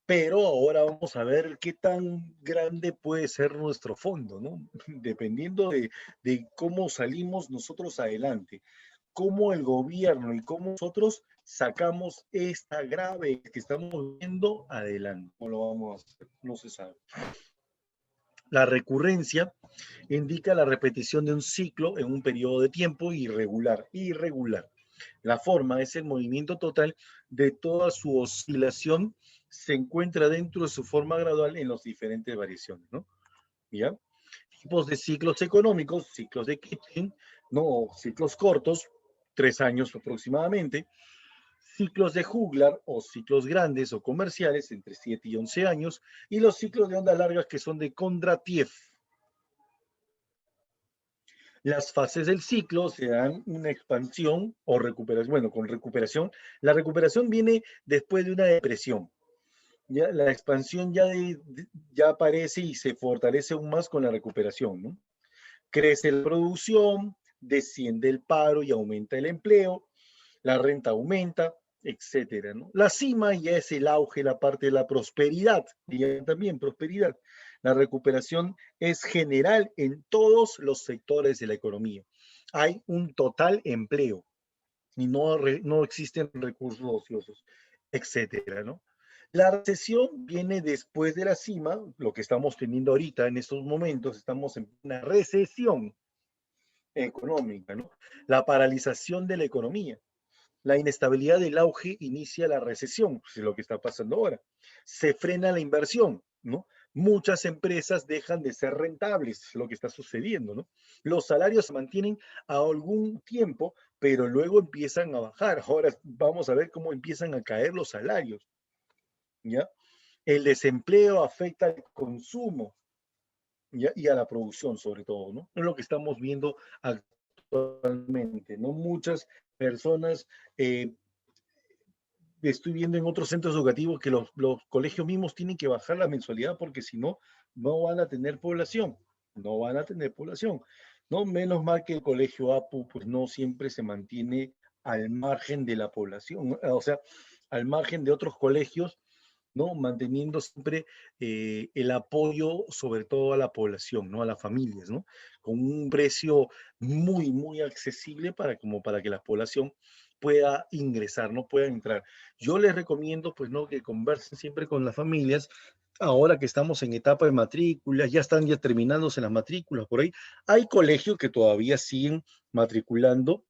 Pero ahora vamos a ver qué tan grande puede ser nuestro fondo, ¿no? Dependiendo de cómo salimos nosotros adelante, cómo el gobierno y cómo nosotros sacamos esta grave que estamos viendo adelante. ¿Cómo lo vamos a hacer? No se sabe. La recurrencia indica la repetición de un ciclo en un periodo de tiempo irregular. La forma es el movimiento total de toda su oscilación, se encuentra dentro de su forma gradual en las diferentes variaciones, ¿no? ¿Ya? Tipos de ciclos económicos, ciclos de Kipling, ¿no? Ciclos cortos, 3 años aproximadamente, ciclos de juglar o ciclos grandes o comerciales entre 7 y 11 años, y los ciclos de onda largas que son de Kondratiev. Las fases del ciclo se dan una expansión o recuperación. Bueno, con recuperación, la recuperación viene después de una depresión. Ya, la expansión ya aparece y se fortalece aún más con la recuperación, ¿no? Crece la producción, desciende el paro y aumenta el empleo, la renta aumenta, etcétera, ¿no? La cima ya es el auge, la parte de la prosperidad, y también prosperidad. La recuperación es general en todos los sectores de la economía. Hay un total empleo y no existen recursos ociosos, etcétera, ¿no? La recesión viene después de la cima, lo que estamos teniendo ahorita en estos momentos, estamos en una recesión económica, ¿no? La paralización de la economía. La inestabilidad del auge inicia la recesión, pues es lo que está pasando ahora. Se frena la inversión, ¿no? Muchas empresas dejan de ser rentables, es lo que está sucediendo, ¿no? Los salarios se mantienen a algún tiempo, pero luego empiezan a bajar. Ahora vamos a ver cómo empiezan a caer los salarios, ¿ya? El desempleo afecta al consumo, ¿ya? Y a la producción, sobre todo, ¿no? Es lo que estamos viendo actualmente, ¿no? Muchas personas estoy viendo en otros centros educativos que los colegios mismos tienen que bajar la mensualidad porque si no, no van a tener población, no van a tener población. No, menos mal que el colegio APU pues no siempre se mantiene al margen de la población, o sea, al margen de otros colegios, ¿no? Manteniendo siempre el apoyo sobre todo a la población, ¿no? A las familias, ¿no? Con un precio muy accesible para que la población pueda ingresar, no pueda entrar. Yo les recomiendo, pues, ¿no? Que conversen siempre con las familias ahora que estamos en etapa de matrículas, ya están ya terminándose las matrículas por ahí. Hay colegios que todavía siguen matriculando.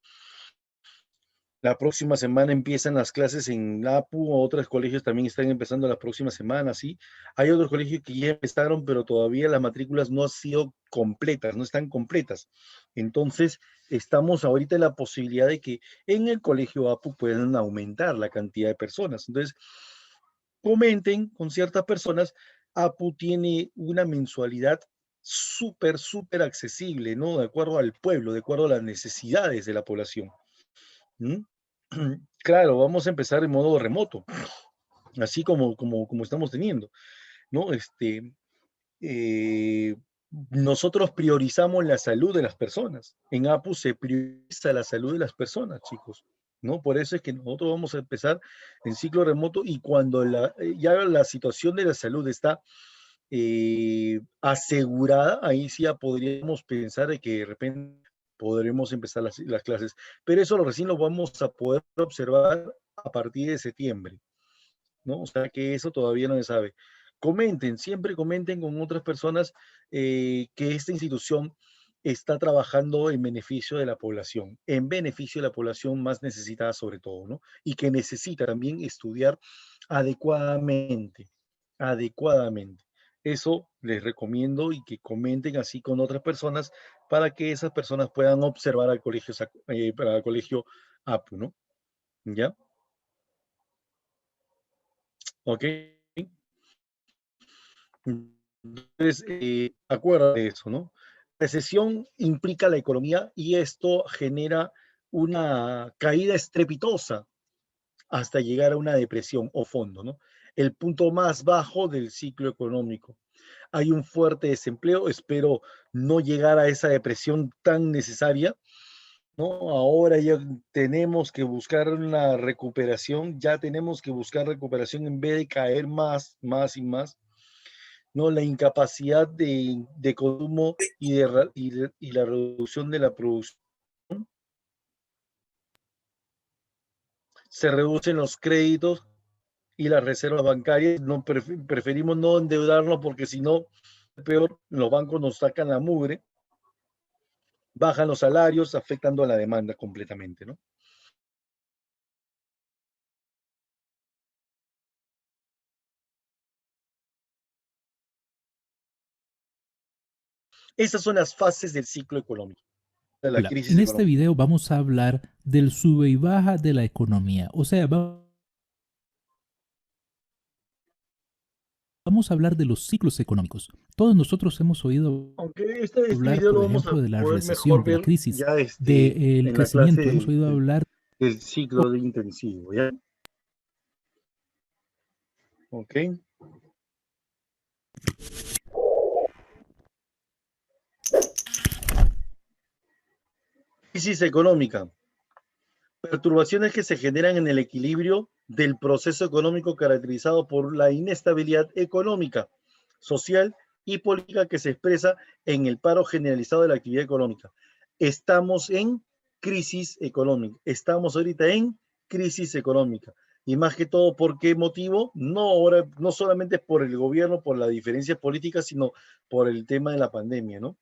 La próxima semana empiezan las clases en APU, otros colegios también están empezando la próxima semana, ¿sí? Hay otros colegios que ya empezaron, pero todavía las matrículas no han sido completas, no están completas. Entonces, estamos ahorita en la posibilidad de que en el colegio APU puedan aumentar la cantidad de personas. Entonces, comenten con ciertas personas, APU tiene una mensualidad súper, súper accesible, ¿no? De acuerdo al pueblo, de acuerdo a las necesidades de la población. ¿Mm? Claro, vamos a empezar en modo remoto, así como estamos teniendo, ¿no? Eh, nosotros priorizamos la salud de las personas. En APU se prioriza la salud de las personas, chicos, ¿no? Por eso es que nosotros vamos a empezar en ciclo remoto y cuando ya la situación de la salud está asegurada, ahí sí ya podríamos pensar de que de repente podremos empezar las clases. Pero eso recién lo vamos a poder observar a partir de septiembre, ¿no? O sea que eso todavía no se sabe. Comenten, siempre comenten con otras personas que esta institución está trabajando en beneficio de la población, en beneficio de la población más necesitada sobre todo, ¿no? Y que necesita también estudiar adecuadamente, adecuadamente. Eso les recomiendo y que comenten así con otras personas para que esas personas puedan observar al colegio, para el colegio APU, ¿no? ¿Ya? ¿Ok? Entonces, acuérdate de eso, ¿no? Recesión implica la economía y esto genera una caída estrepitosa hasta llegar a una depresión o fondo, ¿no? El punto más bajo del ciclo económico. Hay un fuerte desempleo, espero no llegar a esa depresión tan necesaria, ¿no? Ahora ya tenemos que buscar una recuperación, ya tenemos que buscar recuperación en vez de caer más, más y más. ¿No? La incapacidad de consumo y la reducción de la producción. Se reducen los créditos y las reservas bancarias. No, preferimos no endeudarnos porque si no, peor, los bancos nos sacan la mugre, bajan los salarios, afectando a la demanda completamente, ¿no? Esas son las fases del ciclo económico, de la Hola, crisis en este económica. video vamos a hablar del sube y baja de la economía. O sea, vamos a hablar de los ciclos económicos. Todos nosotros hemos oído Aunque este hablar, video por lo vamos a ejemplo, de la poder recesión, mejor de la ver crisis, ya del en la clase crecimiento. Hemos oído hablar. del ciclo de intensivo, ¿ya? Ok. Crisis económica. Perturbaciones que se generan en el equilibrio del proceso económico caracterizado por la inestabilidad económica, social y política que se expresa en el paro generalizado de la actividad económica. Estamos en crisis económica. Estamos ahorita en crisis económica. Y más que todo, ¿por qué motivo? No, ahora, no solamente por el gobierno, por la diferencia política, sino por el tema de la pandemia, ¿no?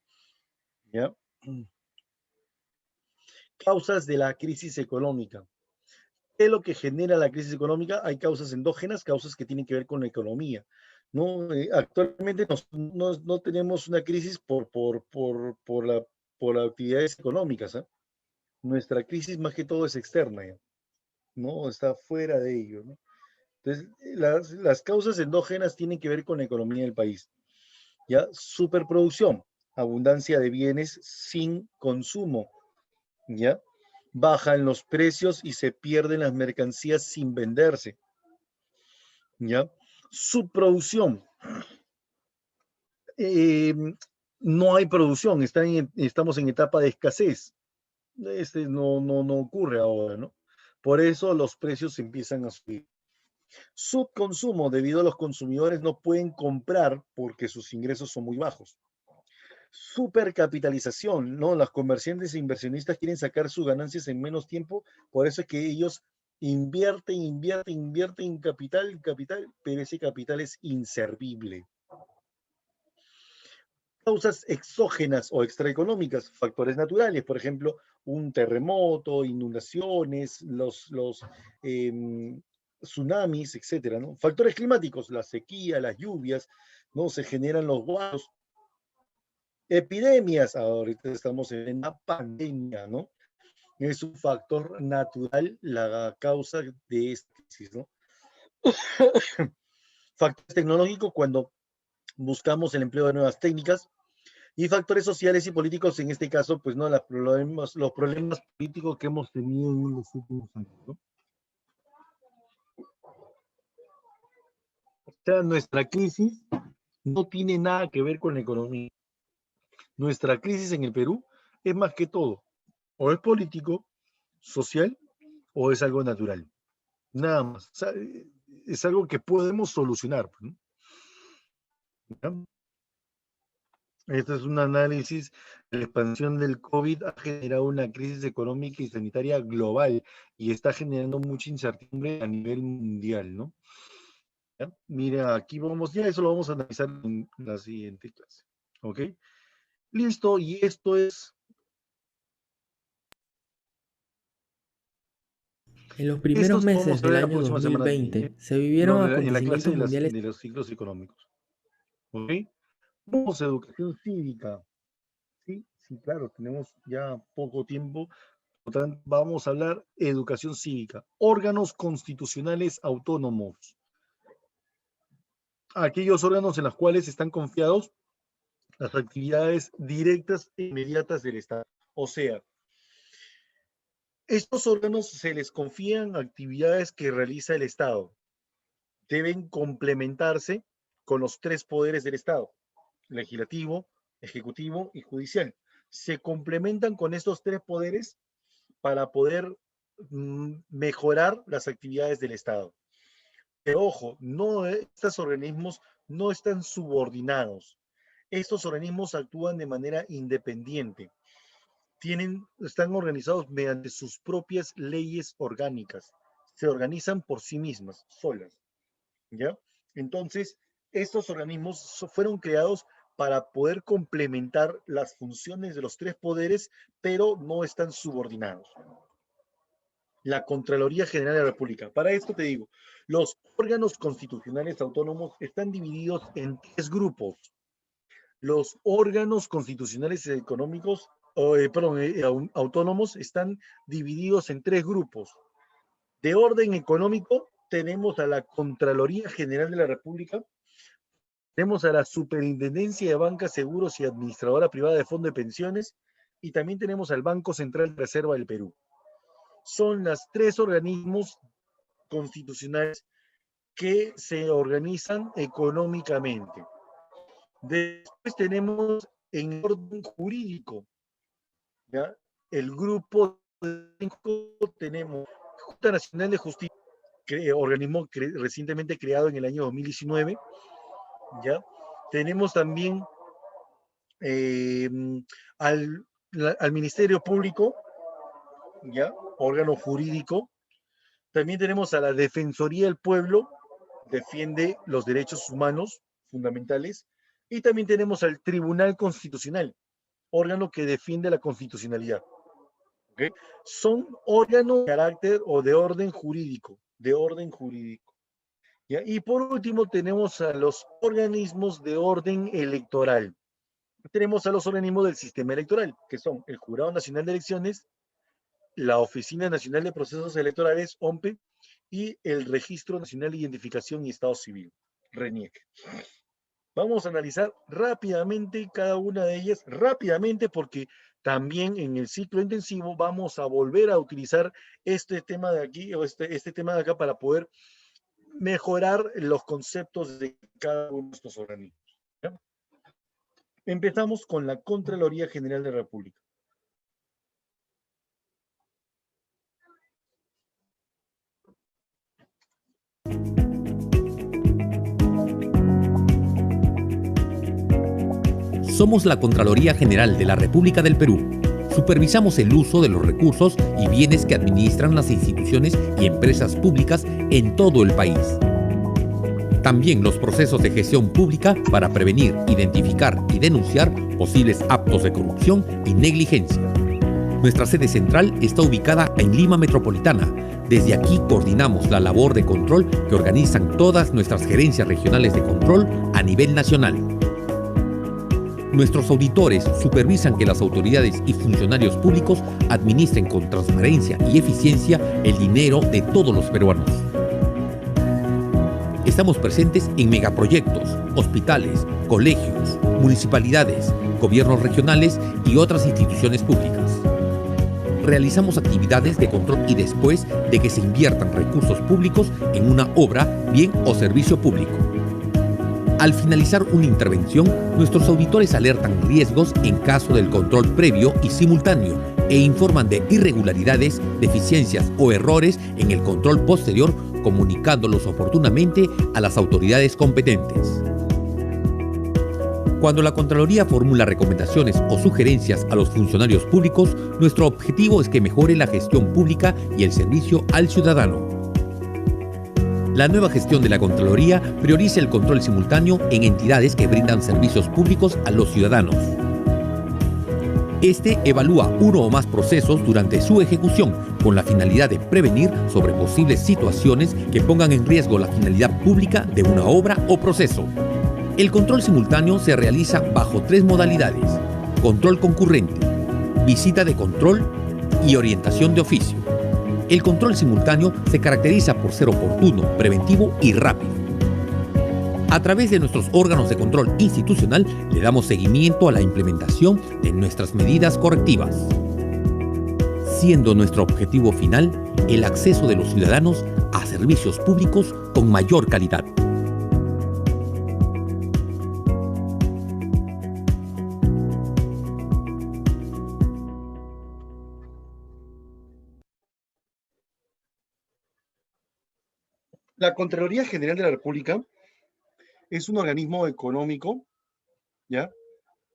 ¿Ya? Causas de la crisis económica. ¿Qué es lo que genera la crisis económica? Hay causas endógenas, causas que tienen que ver con la economía, ¿no? Actualmente no tenemos una crisis por las actividades económicas, ¿eh? Nuestra crisis más que todo es externa, ¿ya? ¿No? Está fuera de ello, ¿no? Entonces, las causas endógenas tienen que ver con la economía del país, ¿ya? Superproducción, abundancia de bienes sin consumo, ¿ya? Bajan los precios y se pierden las mercancías sin venderse, ¿ya? Subproducción. Eh, no hay producción, estamos en etapa de escasez. No ocurre ahora, ¿no? Por eso los precios empiezan a subir. Subconsumo, debido a los consumidores no pueden comprar porque sus ingresos son muy bajos. Supercapitalización, ¿no? Los comerciantes e inversionistas quieren sacar sus ganancias en menos tiempo, por eso es que ellos Invierten en capital, pero ese capital es inservible. Causas exógenas o extraeconómicas, factores naturales, por ejemplo, un terremoto, inundaciones, los tsunamis, etcétera, ¿no? Factores climáticos, la sequía, las lluvias, ¿no? Se generan los guaros. Epidemias, ahorita estamos en una pandemia, ¿no? Es un factor natural la causa de esta crisis, ¿no? Factores tecnológicos, cuando buscamos el empleo de nuevas técnicas, y factores sociales y políticos, en este caso, pues no, los problemas políticos que hemos tenido en los últimos años, ¿no? O sea, nuestra crisis no tiene nada que ver con la economía. Nuestra crisis en el Perú es más que todo, o es político, social, o es algo natural. Nada más. O sea, es algo que podemos solucionar, ¿no? ¿Ya? Este es un análisis. La expansión del COVID ha generado una crisis económica y sanitaria global y está generando mucha incertidumbre a nivel mundial, ¿no? ¿Ya? Mira, aquí vamos, ya eso lo vamos a analizar en la siguiente clase. ¿Ok? Listo, y esto es... En los primeros meses del año 2020 se vivieron en la clase acontecimientos mundiales. de los ciclos económicos. ¿Ok? Vamos a educación cívica. Sí, sí, claro, tenemos ya poco tiempo. Por lo tanto, vamos a hablar de educación cívica. Órganos constitucionales autónomos. Aquellos órganos en los cuales están confiados las actividades directas e inmediatas del Estado. O sea, estos órganos se les confían actividades que realiza el Estado. Deben complementarse con los tres poderes del Estado: legislativo, ejecutivo y judicial. Se complementan con estos tres poderes para poder mejorar las actividades del Estado. Pero ojo, estos organismos no están subordinados. Estos organismos actúan de manera independiente. Están organizados mediante sus propias leyes orgánicas. Se organizan por sí mismas, solas. ¿Ya? Entonces, estos organismos fueron creados para poder complementar las funciones de los tres poderes, pero no están subordinados. La Contraloría General de la República. Para esto te digo, los órganos constitucionales autónomos están divididos en tres grupos. Los órganos constitucionales económicos, autónomos están divididos en tres grupos. De orden económico, tenemos a la Contraloría General de la República, tenemos a la Superintendencia de Banca, Seguros y Administradora Privada de Fondo de Pensiones, y también tenemos al Banco Central de Reserva del Perú. Son los tres organismos constitucionales que se organizan económicamente. Después tenemos en orden jurídico, ¿ya? El grupo tenemos Junta Nacional de Justicia, organismo recientemente creado en el año 2019, ¿ya? Tenemos también al Ministerio Público, ¿ya? Órgano jurídico. También tenemos a la Defensoría del Pueblo, defiende los derechos humanos fundamentales. Y también tenemos al Tribunal Constitucional, órgano que defiende la constitucionalidad. ¿Okay? Son órganos de carácter o de orden jurídico, ¿ya? Y por último tenemos a los organismos de orden electoral. Tenemos a los organismos del sistema electoral, que son el Jurado Nacional de Elecciones, la Oficina Nacional de Procesos Electorales, OMPE, y el Registro Nacional de Identificación y Estado Civil, RENIEC. Vamos a analizar rápidamente cada una de ellas, rápidamente, porque también en el ciclo intensivo vamos a volver a utilizar este tema de aquí, o este tema de acá, para poder mejorar los conceptos de cada uno de estos organismos. ¿Ya? Empezamos con la Contraloría General de la República. Somos la Contraloría General de la República del Perú. Supervisamos el uso de los recursos y bienes que administran las instituciones y empresas públicas en todo el país. También los procesos de gestión pública para prevenir, identificar y denunciar posibles actos de corrupción y negligencia. Nuestra sede central está ubicada en Lima Metropolitana. Desde aquí coordinamos la labor de control que organizan todas nuestras gerencias regionales de control a nivel nacional. Nuestros auditores supervisan que las autoridades y funcionarios públicos administren con transparencia y eficiencia el dinero de todos los peruanos. Estamos presentes en megaproyectos, hospitales, colegios, municipalidades, gobiernos regionales y otras instituciones públicas. Realizamos actividades de control y después de que se inviertan recursos públicos en una obra, bien o servicio público. Al finalizar una intervención, nuestros auditores alertan riesgos en caso del control previo y simultáneo e informan de irregularidades, deficiencias o errores en el control posterior, comunicándolos oportunamente a las autoridades competentes. Cuando la Contraloría formula recomendaciones o sugerencias a los funcionarios públicos, nuestro objetivo es que mejore la gestión pública y el servicio al ciudadano. La nueva gestión de la Contraloría prioriza el control simultáneo en entidades que brindan servicios públicos a los ciudadanos. Este evalúa uno o más procesos durante su ejecución, con la finalidad de prevenir sobre posibles situaciones que pongan en riesgo la finalidad pública de una obra o proceso. El control simultáneo se realiza bajo 3 modalidades: control concurrente, visita de control y orientación de oficio. El control simultáneo se caracteriza por ser oportuno, preventivo y rápido. A través de nuestros órganos de control institucional le damos seguimiento a la implementación de nuestras medidas correctivas, siendo nuestro objetivo final el acceso de los ciudadanos a servicios públicos con mayor calidad. La Contraloría General de la República es un organismo económico, ¿ya?,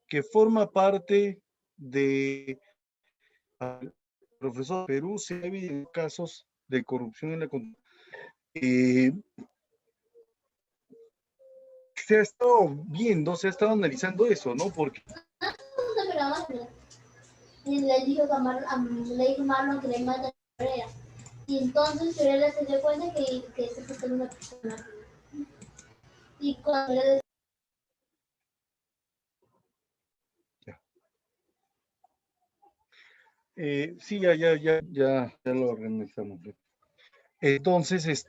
que forma parte de profesor Perú. Se ha habido casos de corrupción en la se ha estado viendo, se ha estado analizando eso, ¿no? Porque le dijo a Marlon que le mata a Corea. Y entonces Corea se dio cuenta que se puso una persona. Y cuando le sí, ya lo organizamos. Entonces,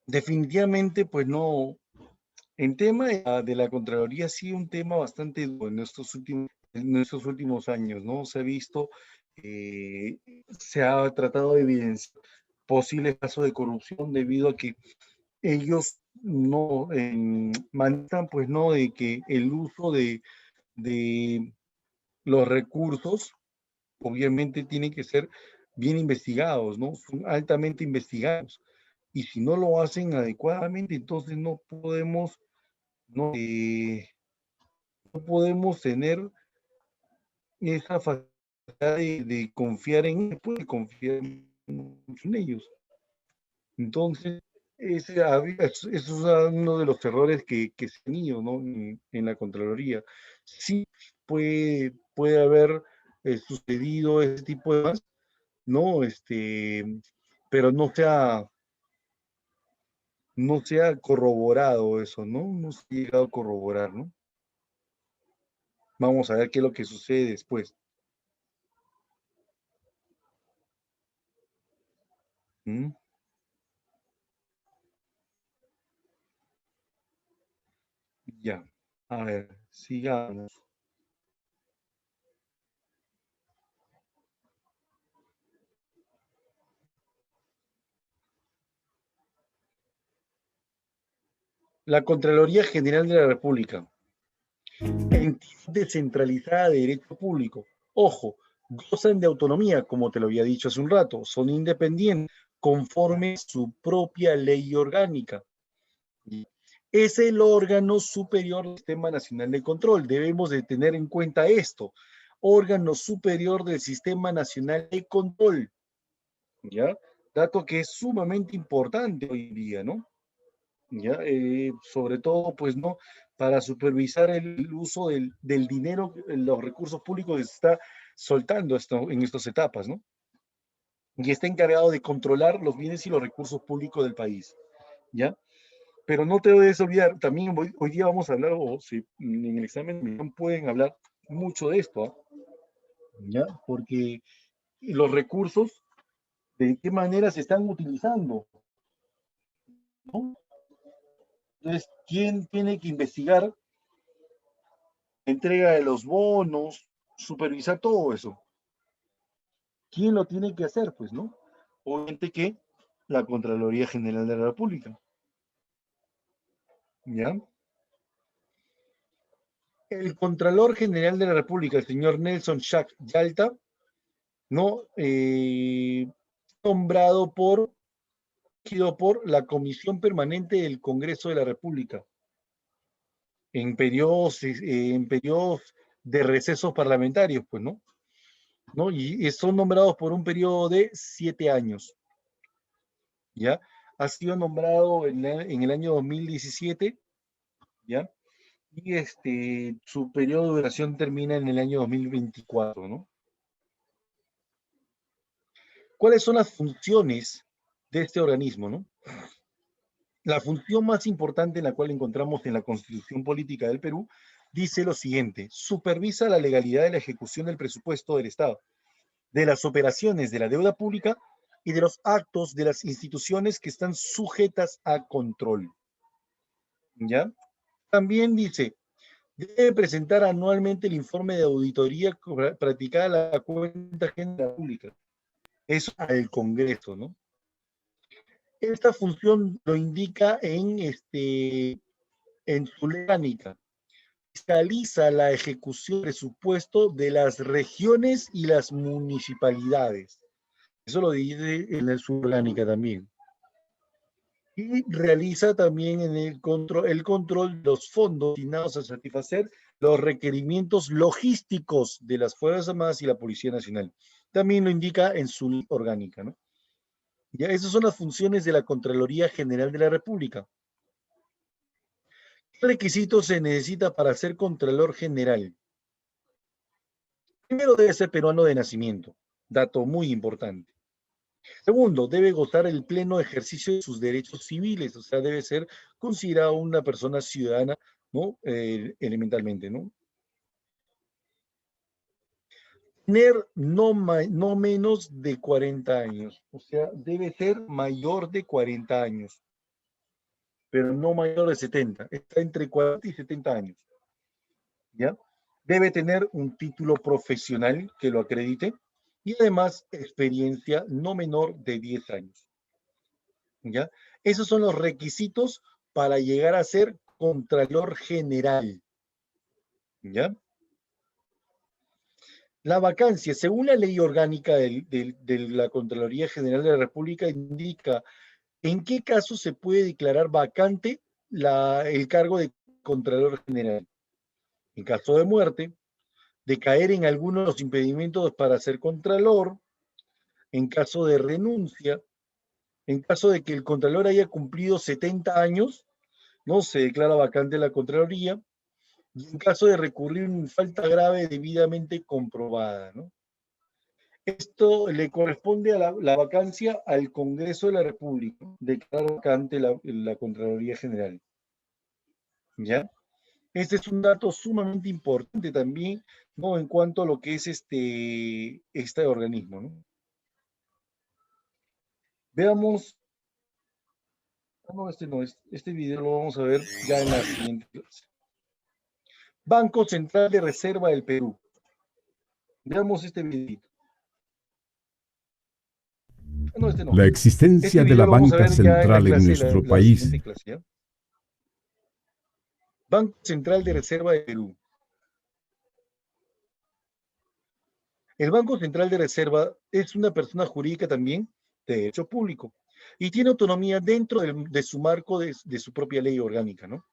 definitivamente, pues no, en tema de la Contraloría, sí, un tema bastante duro en estos últimos años, ¿no? Se ha visto, se ha tratado de evidenciar posibles casos de corrupción debido a que ellos no manejan, pues, ¿no?, de que el uso de los recursos obviamente tienen que ser bien investigados, ¿no? Son altamente investigados. Y si no lo hacen adecuadamente, entonces no podemos tener esa facilidad de confiar en ellos. Entonces, eso es uno de los errores que se han ido, ¿no?, en la Contraloría. Sí puede haber sucedido ese tipo de cosas, ¿no? Pero no se ha corroborado eso, ¿no? No se ha llegado a corroborar, ¿no? Vamos a ver qué es lo que sucede después. Ya, a ver, sigamos. La Contraloría General de la República, entidad descentralizada de derecho público. Ojo, gozan de autonomía, como te lo había dicho hace un rato, son independientes, conforme su propia ley orgánica. Es el órgano superior del Sistema Nacional de Control. Debemos de tener en cuenta esto. órgano superior del Sistema Nacional de Control, ¿ya? Dato que es sumamente importante hoy en día, ¿no? ¿Ya? Sobre todo, pues, ¿no? Para supervisar el uso del dinero, los recursos públicos que se está soltando en estas etapas, ¿no? Y está encargado de controlar los bienes y los recursos públicos del país, ¿ya? Pero no te debes olvidar, también hoy día vamos a hablar, o si en el examen pueden hablar mucho de esto, ¿ah? ¿Ya? Porque los recursos, ¿de qué manera se están utilizando? ¿No? Entonces, ¿quién tiene que investigar la entrega de los bonos, supervisar todo eso? ¿Quién lo tiene que hacer? Pues, ¿no? Obviamente que la Contraloría General de la República, ¿ya? El Contralor General de la República, el señor Nelson Schack Yalta, ¿no? Nombrado por la Comisión Permanente del Congreso de la República en periodos de recesos parlamentarios, pues, ¿no? Y son nombrados por un periodo de 7 años, ¿ya? Ha sido nombrado en el año 2017, ¿ya? Y su periodo de duración termina en el año 2024, ¿no? ¿Cuáles son las funciones de este organismo, no? La función más importante en la cual encontramos en la Constitución Política del Perú dice lo siguiente: supervisa la legalidad de la ejecución del presupuesto del Estado, de las operaciones de la deuda pública y de los actos de las instituciones que están sujetas a control. ¿Ya? También dice, debe presentar anualmente el informe de auditoría practicada a la cuenta general pública. Eso al Congreso, ¿no? Esta función lo indica en su ley orgánica. Fiscaliza la ejecución del presupuesto de las regiones y las municipalidades. Eso lo dice en su orgánica también. Y realiza también en el control de los fondos destinados a satisfacer los requerimientos logísticos de las Fuerzas Armadas y la Policía Nacional. También lo indica en su ley orgánica, ¿no? Ya, esas son las funciones de la Contraloría General de la República. ¿Qué requisitos se necesita para ser Contralor General? Primero, debe ser peruano de nacimiento, dato muy importante. Segundo, debe gozar el pleno ejercicio de sus derechos civiles, o sea, debe ser considerado una persona ciudadana, ¿no? Elementalmente, ¿no? Tener no menos de 40 años, o sea, debe ser mayor de 40 años, pero no mayor de 70, está entre 40 y 70 años, ¿ya? Debe tener un título profesional que lo acredite y además experiencia no menor de 10 años, ¿ya? Esos son los requisitos para llegar a ser Contralor General, ¿ya? La vacancia, según la ley orgánica de la Contraloría General de la República, indica en qué caso se puede declarar vacante el cargo de Contralor General. En caso de muerte, de caer en alguno de los impedimentos para ser Contralor, en caso de renuncia, en caso de que el Contralor haya cumplido 70 años, ¿no? Se declara vacante la Contraloría, y en caso de recurrir en falta grave debidamente comprobada, ¿no? Esto le corresponde a la vacancia al Congreso de la República, declarar vacante la Contraloría General, ¿ya? Este es un dato sumamente importante también, ¿no? En cuanto a lo que es este organismo, ¿no? Veamos, no, este video lo vamos a ver ya en la siguiente clase. Banco Central de Reserva del Perú. Veamos este videito. No, no. La existencia de la banca central en nuestro país. Banco Central de Reserva de Perú. El Banco Central de Reserva es una persona jurídica también de derecho público y tiene autonomía dentro de su marco de su propia ley orgánica, ¿no?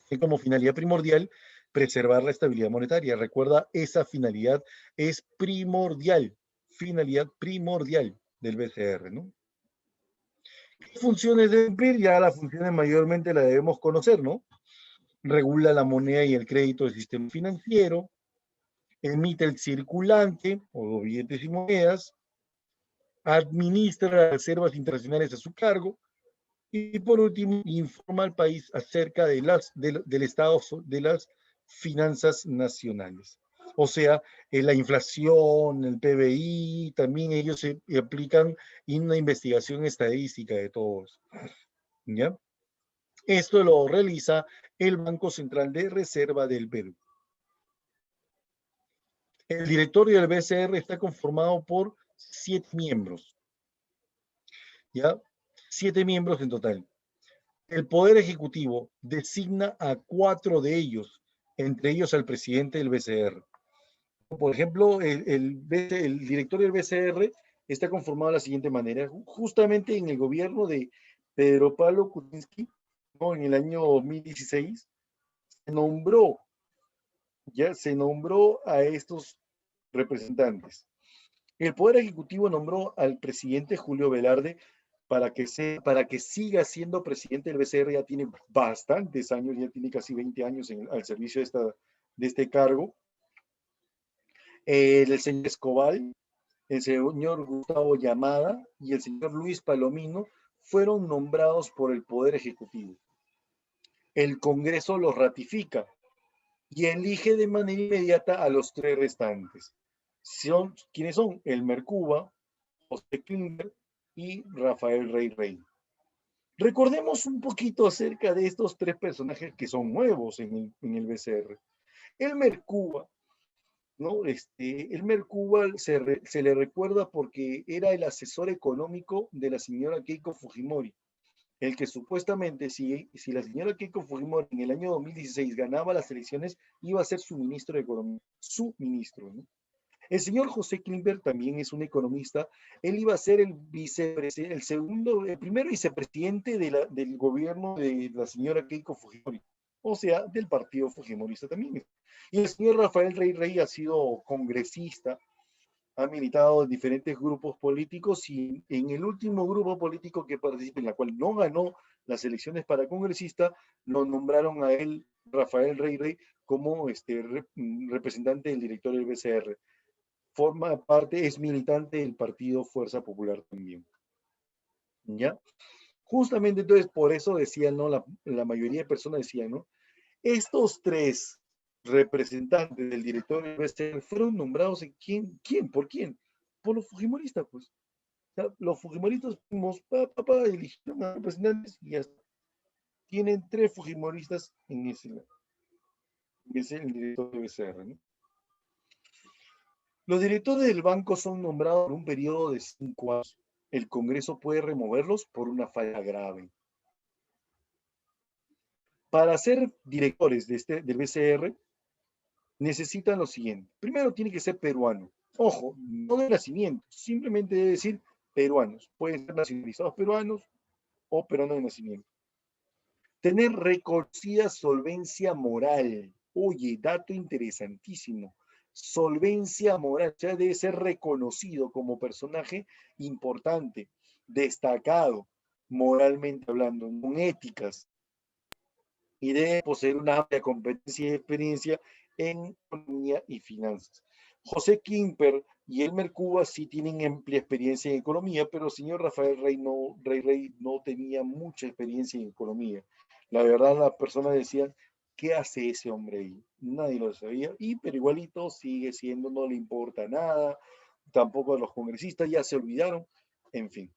Tiene como finalidad primordial preservar la estabilidad monetaria. Recuerda, esa finalidad es primordial, finalidad primordial del BCR, ¿no? ¿Qué funciones debe cumplir? Ya las funciones mayormente las debemos conocer, ¿no? Regula la moneda y el crédito del sistema financiero, emite el circulante o billetes y monedas, administra las reservas internacionales a su cargo y por último informa al país acerca del estado de las finanzas nacionales. O sea, la inflación, el PBI, también ellos se aplican en una investigación estadística de todos. ¿Ya? Esto lo realiza el Banco Central de Reserva del Perú. El directorio del BCR está conformado por 7 miembros. ¿Ya? 7 miembros en total. El Poder Ejecutivo designa a 4 de ellos, entre ellos al presidente del BCR. Por ejemplo, el directorio del BCR está conformado de la siguiente manera. Justamente en el gobierno de Pedro Pablo Kuczynski, ¿no? En el año 2016, se nombró a estos representantes. El Poder Ejecutivo nombró al presidente Julio Velarde para que siga siendo presidente del BCR. Ya tiene bastantes años, ya tiene casi 20 años al servicio de este cargo. El señor Escobar, el señor Gustavo Llamada y el señor Luis Palomino fueron nombrados por el Poder Ejecutivo. El Congreso los ratifica y elige de manera inmediata a los 3 restantes. ¿Quiénes son? Elmer Cuba, José Klimber y Rafael Rey Rey. Recordemos un poquito acerca de estos 3 personajes que son nuevos en el BCR. Elmer Cuba, ¿no? Elmer Cuba se le recuerda porque era el asesor económico de la señora Keiko Fujimori, el que supuestamente si la señora Keiko Fujimori en el año 2016 ganaba las elecciones, iba a ser su ministro de Economía, su ministro, ¿no? El señor José Klimber también es un economista. Él iba a ser el primer vicepresidente del gobierno de la señora Keiko Fujimori, o sea, del partido fujimorista también. Y el señor Rafael Rey Rey ha sido congresista, ha militado en diferentes grupos políticos y en el último grupo político que participa, en la cual no ganó las elecciones para congresista, lo nombraron a él, Rafael Rey Rey, como representante del directorio del BCR. Forma parte, es militante del partido Fuerza Popular también. ¿Ya? Justamente entonces por eso decían, ¿no? La mayoría de personas decían, ¿no? Estos 3 representantes del directorio del BCR fueron nombrados en ¿quién? ¿Por quién? Por los fujimoristas, pues. O sea, los fujimoristas eligieron a representantes y ya está. Tienen 3 fujimoristas en ese el directorio del BCR, ¿no? Los directores del banco son nombrados por un periodo de 5 años. El Congreso puede removerlos por una falla grave. Para ser directores del BCR, necesitan lo siguiente. Primero, tiene que ser peruano. Ojo, no de nacimiento, simplemente debe decir peruanos. Pueden ser nacionalizados peruanos o peruanos de nacimiento. Tener reconocida solvencia moral. Oye, dato interesantísimo. Solvencia moral, ya debe ser reconocido como personaje importante, destacado, moralmente hablando, con éticas, y debe poseer una amplia competencia y experiencia en economía y finanzas. José Klimber y Elmer Cuba sí tienen amplia experiencia en economía, pero el señor Rafael Rey no tenía mucha experiencia en economía. La verdad, las personas decían, ¿qué hace ese hombre ahí? Nadie lo sabía, pero igualito sigue siendo, no le importa nada, tampoco a los congresistas, ya se olvidaron, en fin.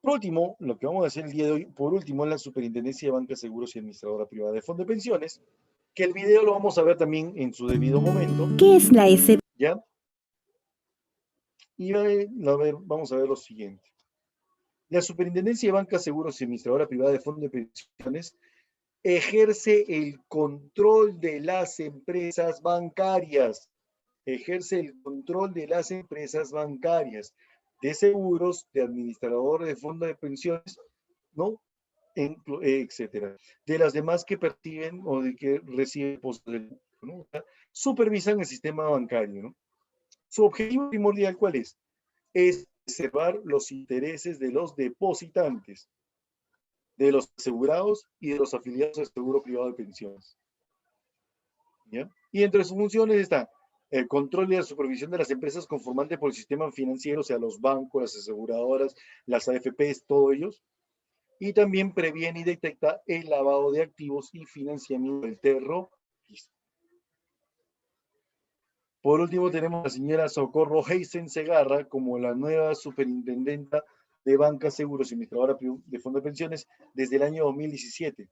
Por último, lo que vamos a hacer el día de hoy, por último, es la Superintendencia de Banca, Seguros y Administradora Privada de Fondos de Pensiones, que el video lo vamos a ver también en su debido momento. ¿Qué es la SP? ¿Ya? Y vamos a ver lo siguiente. La Superintendencia de Banca, Seguros y Administradora Privada de Fondos de Pensiones ejerce el control de las empresas bancarias. Ejerce el control de las empresas bancarias, de seguros, de administradores de fondos de pensiones, ¿no? etcétera. De las demás que perciben o de que reciben, ¿no? Supervisan el sistema bancario, ¿no? Su objetivo primordial, ¿cuál es? Es preservar los intereses de los depositantes, de los asegurados y de los afiliados al seguro privado de pensiones. ¿Ya? Y entre sus funciones está el control y la supervisión de las empresas conformantes por el sistema financiero, o sea, los bancos, las aseguradoras, las AFPs, todos ellos. Y también previene y detecta el lavado de activos y financiamiento del terrorismo. Por último, tenemos a la señora Socorro Heisen Segarra como la nueva superintendenta de Banca, Seguros y Administradora de Fondos de Pensiones desde el año 2017.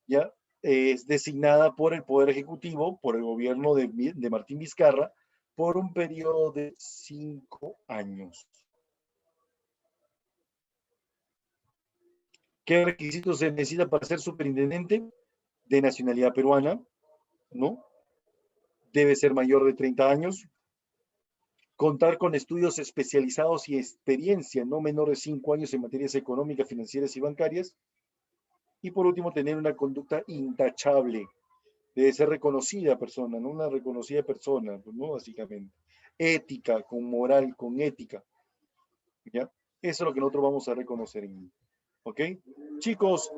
¿Ya? Es designada por el Poder Ejecutivo, por el gobierno de Martín Vizcarra, por un periodo de 5 años. ¿Qué requisitos se necesita para ser superintendente? De nacionalidad peruana, ¿no? Debe ser mayor de 30 años, contar con estudios especializados y experiencia no menor de 5 años en materias económicas, financieras y bancarias, y por último tener una conducta intachable. Debe ser reconocida persona, ¿no? Una reconocida persona, ¿no? Básicamente. Ética, con moral, con ética. ¿Ya? Eso es lo que nosotros vamos a reconocer. ¿Ok? Chicos,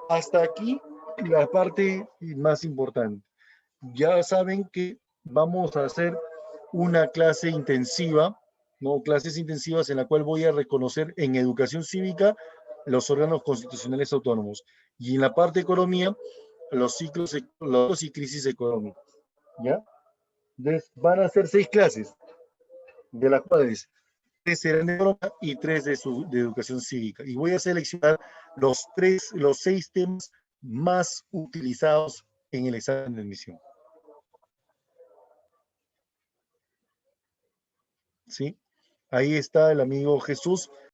hasta aquí la parte más importante. Ya saben que vamos a hacer una clase intensiva, ¿no? Clases intensivas en la cual voy a reconocer en educación cívica los órganos constitucionales autónomos y en la parte de economía los ciclos y crisis económicas. ¿Ya? Entonces, van a ser 6 clases, de las cuales 3 serán de economía y 3 de educación cívica. Y voy a seleccionar los 6 temas más utilizados en el examen de admisión. ¿Sí? Ahí está el amigo Jesús